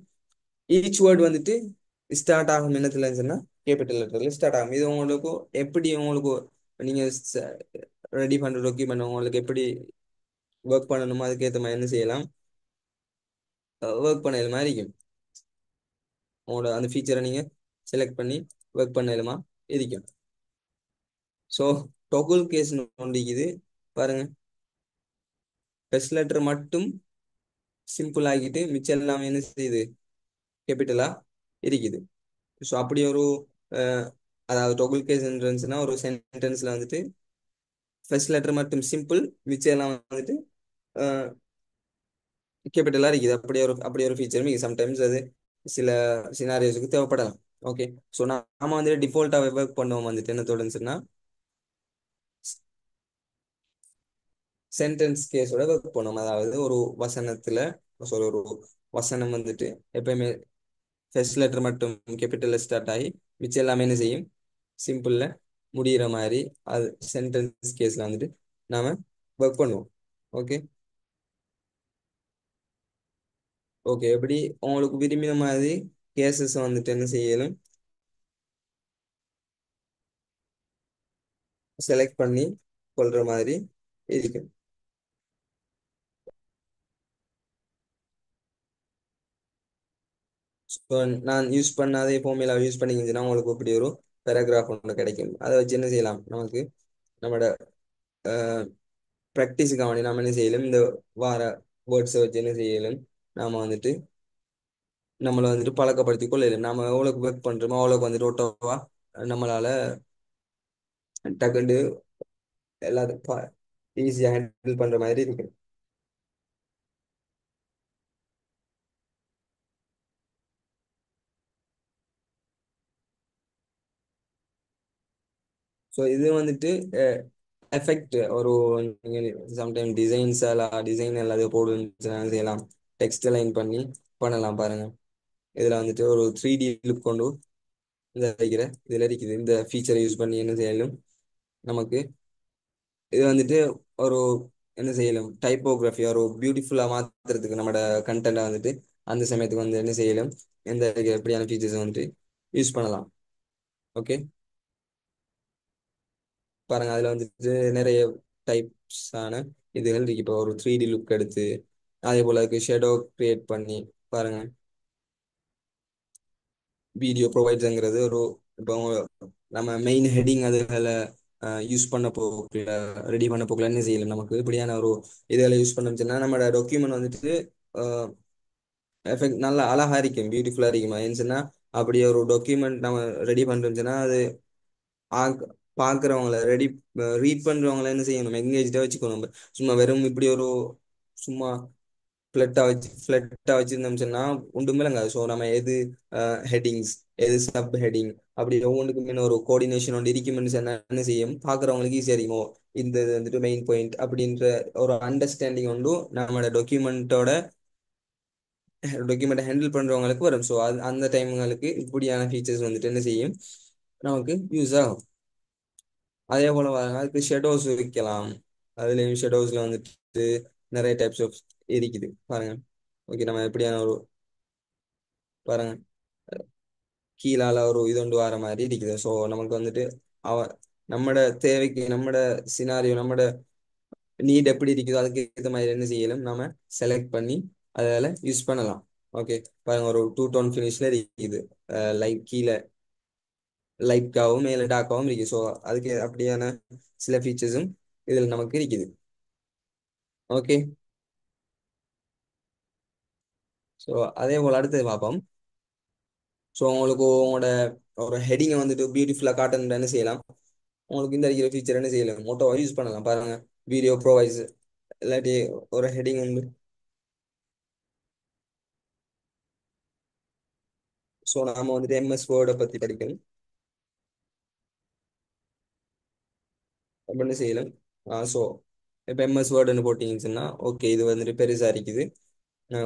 ஈச் வேர்ட் வந்துட்டு ஸ்டார்ட் ஆகும் என்னத்துல சொன்னா கேபிட்டல் லெட்டர்ல ஸ்டார்ட் ஆகும். இது உங்களுக்கு எப்படி உங்களுக்கு நீங்க ரெடி பண்ற டாக்குமெண்ட் உங்களுக்கு எப்படி ஒர்க் பண்ணணுமோ அதுக்கேற்ற மாதிரி என்ன செய்யலாம், ஒர்க் பண்ணது மாதிரி இருக்கும். உங்களோட அந்த ஃபீச்சரை நீங்க செலக்ட் பண்ணி ஒர்க் பண்ணலுமா இருக்கும். ஸோ டொகுல் கேஸ் நோண்டிக்குது. பாருங்க, ஃபர்ஸ்ட் லெட்டர் மட்டும் சிம்பிள் ஆகிட்டு மிச்சம் எல்லாமே என்ன செய்யுது, கேபிட்டலா இருக்குது. ஸோ அப்படி ஒரு அதாவது டொகுல் கேஸ் சென்டென்ஸ்னா ஒரு சென்டென்ஸ்ல வந்துட்டு ஃபர்ஸ்ட் லெட்டர் மட்டும் சிம்பிள், மிச்சம் எல்லாம் வந்துட்டு கேபிட்டலா இருக்குது. அப்படி ஒரு ஃபீச்சர் மீ சம்டைம்ஸ் அது சில சினாரியோஸ்க்கு தேவைப்படலாம். ஓகே. ஸோ நாம வந்துட்டு டிஃபால்ட்டாக ஒர்க் பண்ணுவோம் வந்துட்டு என்ன தொடர்ந்துச்சுன்னா சென்டென்ஸ் கேஸோட ஒர்க் பண்ணுவோம். அதாவது ஒரு வசனத்துல ஒரு வசனம் வந்துட்டு எப்பயுமே ஃபர்ஸ்ட் லெட்டர் மட்டும் கேபிட்டல்ல ஸ்டார்ட் ஆகி மிச்சம் எல்லாமே என்ன செய்யும், சிம்பிள்ல முடியிற மாதிரி அது சென்டென்ஸ் கேஸ்ல வந்துட்டு நாம ஒர்க் பண்ணுவோம். ஓகே. ஓகே. எப்படி உங்களுக்கு விரும்பின மாதிரி கேசஸ் வந்துட்டு என்ன செய்யலும் செலக்ட் பண்ணி கொள்ற மாதிரி இருக்கு. ஸோ நான் யூஸ் பண்ணாதே ஃபார்முலா யூஸ் பண்ணிக்கிச்சுன்னா உங்களுக்கு இப்படி ஒரு பேராகிராஃப் ஒன்று கிடைக்கும். அதை வச்சு என்ன செய்யலாம், நமக்கு நம்மளோட ப்ராக்டிஸுக்காக வேண்டி நாம என்ன செய்யலும் இந்த வார வேர்ட்ஸை வச்சு என்ன செய்யலும் நாம வந்துட்டு நம்மளை வந்துட்டு பழக்கப்படுத்தி கொள்ளலாம். நாம எவ்வளோக்கு ஒர்க் பண்றோமோ அவ்வளோக்கு வந்துட்டு ஓட்டோவா நம்மளால டக்குண்டு எல்லாத்தையும் ஈஸியாக ஹேண்டில் பண்ற மாதிரி இருக்கு. ஸோ இது வந்துட்டு எஃபெக்ட் ஒரு சம்டைம் டிசைன் எல்லாத்தையும் போடுன்னு செய்யலாம். டெக்ஸ்ட் லைன் பண்ணி பண்ணலாம் பாருங்க. இதுல வந்துட்டு ஒரு 3D லுக் கொண்டு இதுல இருக்குது. இந்த ஃபீச்சரை யூஸ் பண்ணி என்ன செய்யலும் நமக்கு இது வந்துட்டு ஒரு என்ன செய்யலும் டைப்போகிராஃபி ஒரு பியூட்டிஃபுல்லா மாத்துறதுக்கு நம்மளோட கண்டென்ட்டை வந்துட்டு அந்த சமயத்துக்கு வந்து என்ன செய்யலும் எந்த எப்படியான ஃபீச்சர்ஸ் வந்துட்டு யூஸ் பண்ணலாம். ஓகே. பாருங்க அதுல வந்துட்டு நிறைய டைப்ஸ் ஆன இதுகள் இருக்கு. இப்போ ஒரு 3D லுக் எடுத்து அதே போல அதுக்கு ஷேடோ கிரியேட் பண்ணி பாருங்க. வீடியோ ப்ரொவைட்ஸுங்கிறது ஒரு இப்போ நம்ம மெயின் ஹெட்டிங் அதுகளை யூஸ் பண்ண போகல ரெடி பண்ண போகல என்ன செய்யலாம், நமக்கு இப்படியான ஒரு இதில் யூஸ் பண்ணோம்னா நம்மளோட டாக்குமெண்ட் வந்துட்டு எஃபெக்ட் நல்லா அழகா இருக்கும், பியூட்டிஃபுல்லா இருக்குமா ஏன்னு அப்படி ஒரு டாக்குமெண்ட் நம்ம ரெடி பண்றோம்னா அது ஆக்- பாக்குறவங்கள ரீட் பண்றவங்கள என்ன செய்யணும், எங்கேஜா வச்சுக்கணும். நம்ம சும்மா வெறும் இப்படி ஒரு சும்மா ஃபிளட்டா வச்சிருந்தோம் சொன்னா ஒன்றுமே இல்லைங்க. ஸோ நம்ம எது ஹெட்டிங்ஸ் எது சப் ஹெட்டிங் அப்படி ஒவ்வொன்றுக்கு மீன் ஒரு கோஆர்டினேஷன் ஒன்று இருக்குமென்னு சொன்னா என்ன செய்யும், பார்க்குறவங்களுக்கு ஈஸியாக இருக்குமோ இந்த இது வந்துட்டு மெயின் பாயிண்ட் அப்படின்ற ஒரு அண்டர்ஸ்டாண்டிங் ஒன்று நம்மளோட டாக்குமெண்ட்டை ஹேண்டில் பண்றவங்களுக்கு வரும். ஸோ அந்த டைம்களுக்கு இப்படியான ஃபீச்சர்ஸ் வந்துட்டு என்ன செய்யும், நமக்கு யூஸ் ஆகும். அதே போல பாருங்க அதுக்கு ஷெடோஸ் வைக்கலாம். அதுலயும் ஷெடோஸ்ல வந்துட்டு நிறைய டைப்ஸ் ஆஃப் இருக்குது பாருங்க. ஓகே. நம்ம எப்படியான ஒரு பாருங்க கீழால ஒரு இதொண்டு வர மாதிரி இருக்குது. ஸோ நமக்கு வந்துட்டு அவ நம்மட தேவைக்கு நம்மட சினாரியோ நம்மட நீட் எப்படி இருக்குதோ அதுக்கு ஏற்ற மாதிரி என்ன செய்யலாம் நாம செலக்ட் பண்ணி அதில் யூஸ் பண்ணலாம். ஓகே. பாருங்க ஒரு டூ டோன் ஃபினிஷ்ல இருக்குது. லைட் கீழே லைட்டாகவும் மேலே டார்க்காகவும் இருக்குது. ஸோ அதுக்கு அப்படியான சில ஃபீச்சர்ஸும் இதில் நமக்கு இருக்குது. ஓகே. ஸோ அதே போல் அடுத்தது பார்ப்போம். ஸோ உங்களுக்கு உங்களோட ஒரு ஹெடிங்கை வந்துட்டு பியூட்டிஃபுல்லாக காட்டணும் என்ன செய்யலாம், உங்களுக்கு இந்த இருக்கிற ஃபீச்சர் என்ன செய்யலாம் மோட்டோவா யூஸ் பண்ணலாம் பாருங்க. வீடியோ ப்ரொவைஸ் இல்லாட்டி ஒரு ஹெடிங் உண்டு. ஸோ நாம வந்துட்டு எம்எஸ் வேர்டை பற்றி படிக்கணும். அப்ப என்ன செய்யலாம், ஸோ இப்போ எம்எஸ் வேர்டுன்னு போட்டிங்கன்னு ஓகே இது வந்துட்டு பெருசாக இருக்குது,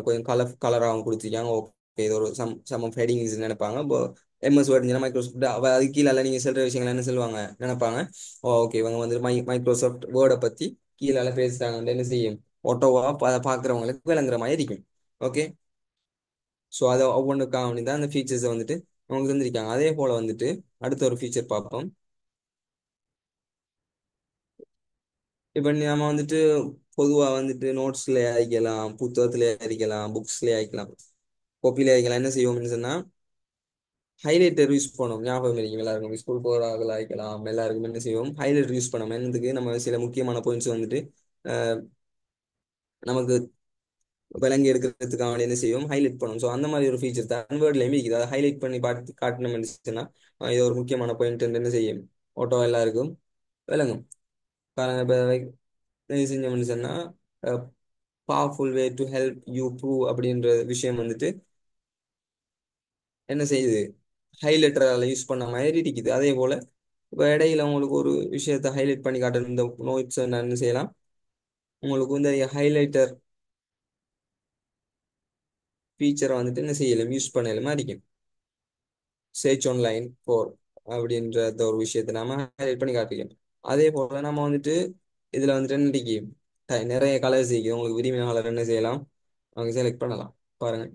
கொஞ்சம் கலராகவும் கொடுத்துருக்காங்க. ஓகே இது ஒரு சம் ஆஃப் ஹெடிங்ஸ் நினைப்பாங்க. இப்போ எம்எஸ் வேர்டு மைக்ரோசாஃப்ட் அவ அது கீழே நீங்கள் சொல்கிற விஷயங்கள் என்ன சொல்லுவாங்க நினைப்பாங்க. ஓகே இவங்க வந்து மைக்ரோசாஃப்ட் வேர்டை பற்றி கீழே பேசுகிறாங்கன்னு என்ன செய்யும் ஓட்டோவா பார்க்குறவங்களுக்கு விளங்குற மாதிரி இருக்கும். ஓகே. ஸோ அதை ஒவ்வொன்றுக்காக வேண்டி தான் அந்த ஃபீச்சர்ஸை வந்துட்டு அவங்க தந்திருக்காங்க. அதே போல் வந்துட்டு அடுத்த ஒரு ஃபீச்சர் பார்ப்போம். இப்போ நம்ம வந்துட்டு பொதுவாக வந்துட்டு நோட்ஸ்ல அழிக்கலாம், புத்தகத்துல அழிக்கலாம், புக்ஸ்ல அழிக்கலாம், கோப்பில அழிக்கலாம். என்ன செய்வோம்னு சொன்னா ஹைலைட்டர் யூஸ் பண்ணுவோம். ஞாபகம் இருக்கும் எல்லாருக்கும் ஸ்கூல் போகிறார்கள் அழிக்கலாம். எல்லாருக்கும் என்ன செய்வோம் ஹைலைட்டர் யூஸ் பண்ணோம். என்னதுக்கு நம்ம சில முக்கியமான பாயிண்ட்ஸ் வந்துட்டு அஹ், நமக்கு விலங்கி எடுக்கிறதுக்காக வேண்டி என்ன செய்யும் ஹைலைட் பண்ணும். ஸோ அந்த மாதிரி ஒரு ஃபீச்சர் தான் வேர்ட்லையுமே இருக்குது. அதை ஹைலைட் பண்ணி பார்த்து காட்டணும்னு சொன்னா இது ஒரு முக்கியமான பாயிண்ட் என்ன செய்யும் ஆட்டோ எல்லாருக்கும் விளங்கும். காரணம் இப்போ இது செஞ்சோம்னு சொன்னா powerful way to help you prove அப்படின்ற விஷயம் வந்துட்டு என்ன செய்யுது ஹைலைட்டரால யூஸ் பண்ண மாதிரி இருக்குது. அதே போல இப்போ இடையில உங்களுக்கு ஒரு விஷயத்தை ஹைலைட் பண்ணி காட்டணும் இந்த நோட்ஸ் என்ன செய்யலாம் உங்களுக்கு இந்த ஹைலைட்டர் ஃபீச்சரை வந்துட்டு என்ன செய்யலாம் யூஸ் பண்ணலாமா இருக்கும். சர்ச் ஆன்லைன் ஃபோர் அப்படின்ற ஒரு விஷயத்தை நாம ஹைலைட் பண்ணி காட்டிக்கணும். அதே போல நம்ம வந்துட்டு இதுல வந்துட்டு என்ன இருக்கு நிறைய கலர்ஸ் இருக்கு. உங்களுக்கு விரும்பின கலர் என்ன செய்யலாம் அவங்க செலக்ட் பண்ணலாம். பாருங்க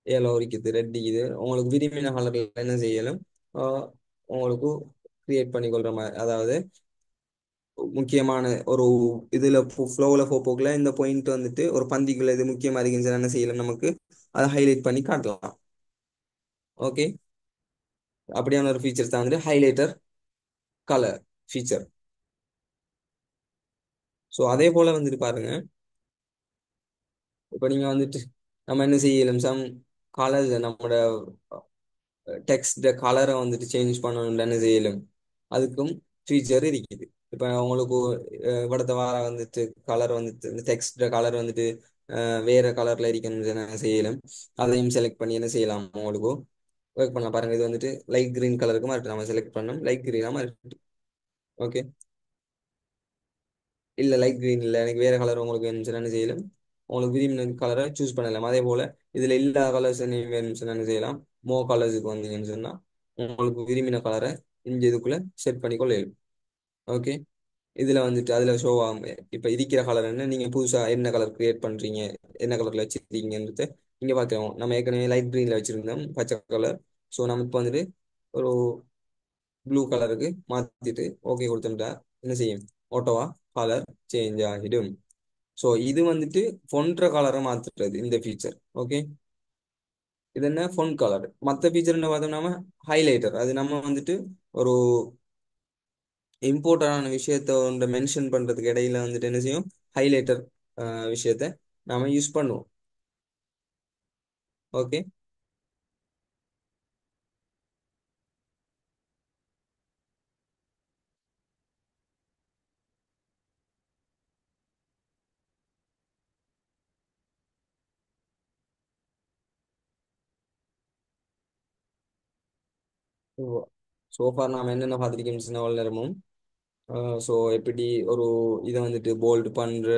ஏலோ இருக்குது ரெட் இருக்குது. உங்களுக்கு விரும்பின கலர்ல என்ன செய்யலாம் ஆஹ் உங்களுக்கு கிரியேட் பண்ணி கொள்ற மாதிரி அதாவது முக்கியமான ஒரு இதுல ஃப்ளோவில் போக்குல இந்த பாயிண்ட் வந்துட்டு ஒரு பந்திக்குள்ள இது முக்கியமா இருக்குன்னு என்ன செய்யலாம் நமக்கு அதை ஹைலைட் பண்ணி காட்டலாம். ஓகே அப்படியான ஒரு ஃபீச்சர்ஸ் தான் வந்துட்டு ஹைலைட்டர் கலர் ஃபீச்சர். ஸோ அதே போல வந்துட்டு பாருங்க இப்போ நீங்க வந்துட்டு நம்ம என்ன செய்யலாம் சம் கலர்ஸ் நம்மளோட டெக்ஸ்ட் கலரை வந்துட்டு சேஞ்ச் பண்ணணும்னு என்ன செய்யலாம் அதுக்கும் ஃபீச்சர் இருக்குது. இப்போ உங்களுக்கு படத்தை வார வந்துட்டு கலர் வந்துட்டு இந்த டெக்ஸ்ட் கலர் வந்துட்டு வேற கலர்ல இருக்கணும்னு என்ன செய்யலாம் அதையும் செலக்ட் பண்ணி என்ன செய்யலாம் உங்களுக்கு ஒர்க் பண்ணலாம். பாருங்க இது வந்துட்டு லைட் கிரீன் கலருக்கு மாறிட்டு நம்ம செலக்ட் பண்ணோம் லைட் கிரீனா மாறிட்டு. ஓகே இல்ல லைட் கிரீன் இல்ல எனக்கு வேற கலர் உங்களுக்கு வேணும்னு என்ன செய்யலாம் உங்களுக்கு விரும்பின கலரை சூஸ் பண்ணலாம். அதே போல இதுல எல்லா கலர்ஸ் வேணும்னு என்ன செய்யலாம் மோ கலர்ஸுக்கு வந்தீங்கன்னு சொன்னா உங்களுக்கு விரும்பின கலரை இந்த இதுக்குள்ள செட் பண்ணி கொள்ளலாம். ஓகே இதுல வந்துட்டு அதுல ஷோ ஆகும் இப்ப இருக்கிற கலர் என்ன நீங்க புதுசா என்ன கலர் கிரியேட் பண்றீங்க என்ன கலர்ல வச்சிருக்கீங்கன்றது நீங்க பாக்கலாம். நம்ம ஏற்கனவே லைட் கிரீன்ல வச்சிருந்தோம் பச்சை கலர். ஸோ நம்ம இப்போ வந்துட்டு ஒரு ப்ளூ கலருக்கு மாத்திட்டு ஓகே கொடுத்துட்டா என்ன செய்யும் ஓட்டோவா கலர் சேஞ்ச் ஆகிடும். ஸோ இது வந்துட்டு ஃபொன்ற கலரை மாத்துறது இந்த ஃபீச்சர். ஓகே இது என்ன ஃபொன் கலர். மற்ற ஃபீச்சர் என்ன பார்த்தோம்னா ஹைலைட்டர் அது நம்ம வந்துட்டு ஒரு இம்பார்ட்டன்டான விஷயத்த ஒன்று மென்ஷன் பண்றதுக்கு இடையில வந்துட்டு என்ன செய்யும் ஹைலைட்டர் விஷயத்த நாம யூஸ் பண்ணுவோம். ஓகே சோஃபார் நாம என்னென்ன பார்த்துருக்கோம் சின்ன நேரமும் ஸோ எப்படி ஒரு இதை வந்துட்டு போல்ட் பண்ற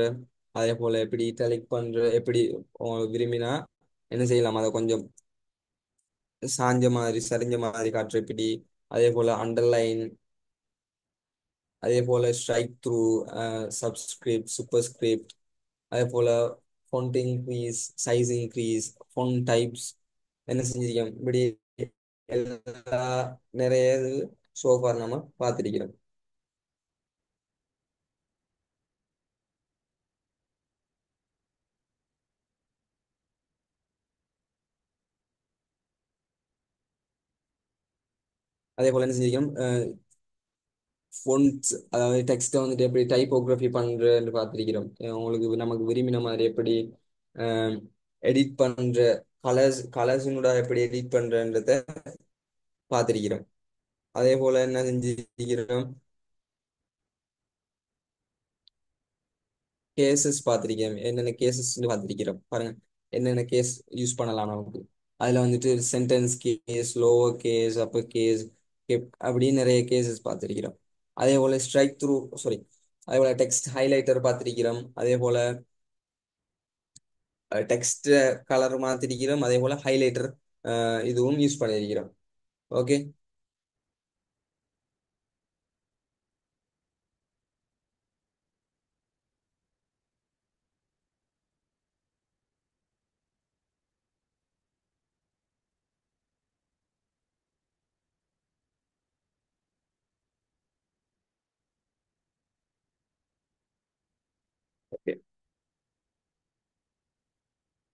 அதே போல எப்படி இட்டாலிக் பண்ற எப்படி உங்களுக்கு விரும்பினா என்ன செய்யலாம் அதை கொஞ்சம் சாஞ்ச மாதிரி சரிஞ்ச மாதிரி காட்டுற எப்படி அதே போல அண்டர்லைன் அதே போல ஸ்ட்ரைக் த்ரூ சப்ஸ்கிரிப்ட் சூப்பர்ஸ்கிரிப்ட் அதே போல font increase size increase font types என்ன செஞ்சிருக்கோம் இப்படி எல்லா நிறைய சோஃபார் நம்ம பார்த்திருக்கிறோம். அதே போல என்ன செஞ்சிருக்கோம் ஃபொண்ட்ஸ் அதாவது டெக்ஸ்ட்டை வந்துட்டு எப்படி டைப்போகிராஃபி பண்றன்னு பார்த்திருக்கிறோம். உங்களுக்கு நமக்கு விரும்பின மாதிரி எப்படி எடிட் பண்ற கலர்ஸுனோட எப்படி எடிட் பண்றன்றத பார்த்திருக்கிறோம். அதே போல என்ன செஞ்சிருக்கிறோம் கேசஸ் பார்த்திருக்கேன் என்னென்ன கேசஸ் பார்த்திருக்கிறோம். பாருங்க என்னென்ன கேஸ் யூஸ் பண்ணலாம் நமக்கு அதுல வந்துட்டு sentence case lower case upper case அப்படின்னு நிறைய கேசஸ் பார்த்திருக்கிறோம். அதே போல ஸ்ட்ரைக் த்ரூ சாரி அதே போல டெக்ஸ்ட் ஹைலைட்டர் பார்த்திருக்கிறோம். அதே போல டெக்ஸ்ட் கலர் மாத்திருக்கிறோம். அதே போல ஹைலைட்டர் இதுவும் யூஸ் பண்ணியிருக்கிறோம். ஓகே ஓகே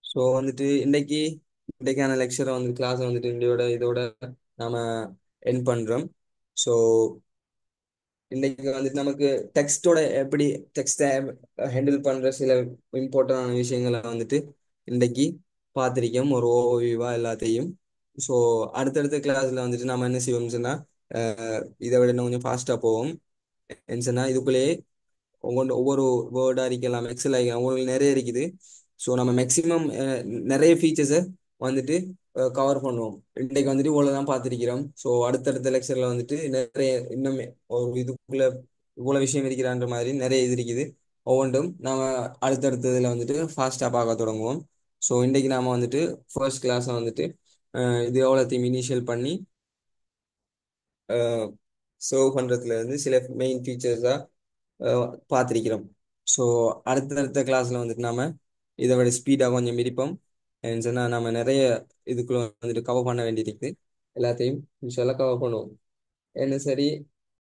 ஸோ வந்துட்டு இன்றைக்கான லெக்சரை வந்து கிளாஸ் வந்துட்டு இதோட நாம என் பண்றோம். ஸோ இன்னைக்கு வந்துட்டு நமக்கு டெக்ஸ்டோட எப்படி டெக்ஸ்டை ஹேண்டில் பண்ற சில இம்பார்ட்டன்டான விஷயங்களை வந்துட்டு இன்னைக்கு பார்த்திருக்கோம் ஒரு ஓவியவா எல்லாத்தையும். ஸோ அடுத்தடுத்த கிளாஸ்ல வந்துட்டு நம்ம என்ன செய்வோம்னு சொன்னா இதை விட இன்னும் கொஞ்சம் ஃபாஸ்டா போவோம். என்ன சொன்னா இதுக்குள்ளேயே ஒவ்வொரு வேர்டா இருக்கலாம், எக்ஸல் ஆகிக்கலாம், உங்களுக்கு நிறைய இருக்குது. ஸோ நம்ம மேக்ஸிமம் நிறைய ஃபீச்சர்ஸை வந்துட்டு கவர் பண்ணுவோம். இன்றைக்கு வந்துட்டு இவ்வளவுதான் பார்த்துருக்கிறோம். ஸோ அடுத்தடுத்த லெக்சர்ல வந்துட்டு நிறைய இன்னும் ஒரு இதுக்குள்ள இவ்வளவு விஷயம் இருக்கிறான்ற மாதிரி நிறைய இது இருக்குது. ஒவ்வொன்றும் நாம அடுத்தடுத்ததுல வந்துட்டு ஃபாஸ்டா பார்க்க தொடங்குவோம். ஸோ இன்றைக்கு நாம வந்துட்டு ஃபர்ஸ்ட் கிளாஸை வந்துட்டு இது எவ்வளோத்தையும் இனிஷியல் பண்ணி சர்வ் பண்றதுல இருந்து சில மெயின் ஃபீச்சர்ஸா பார்த்திருக்கிறோம். ஸோ அடுத்தடுத்த கிளாஸ்ல வந்துட்டு நாம இதை விட ஸ்பீடாக கொஞ்சம் மிதிப்போம். சொன்னா நம்ம நிறைய இதுக்குள்ள வந்துட்டு கவர் பண்ண வேண்டியிருக்கு. எல்லாத்தையும் இன்ஷால்லா கவர் பண்ணுவோம். என்ன சரி.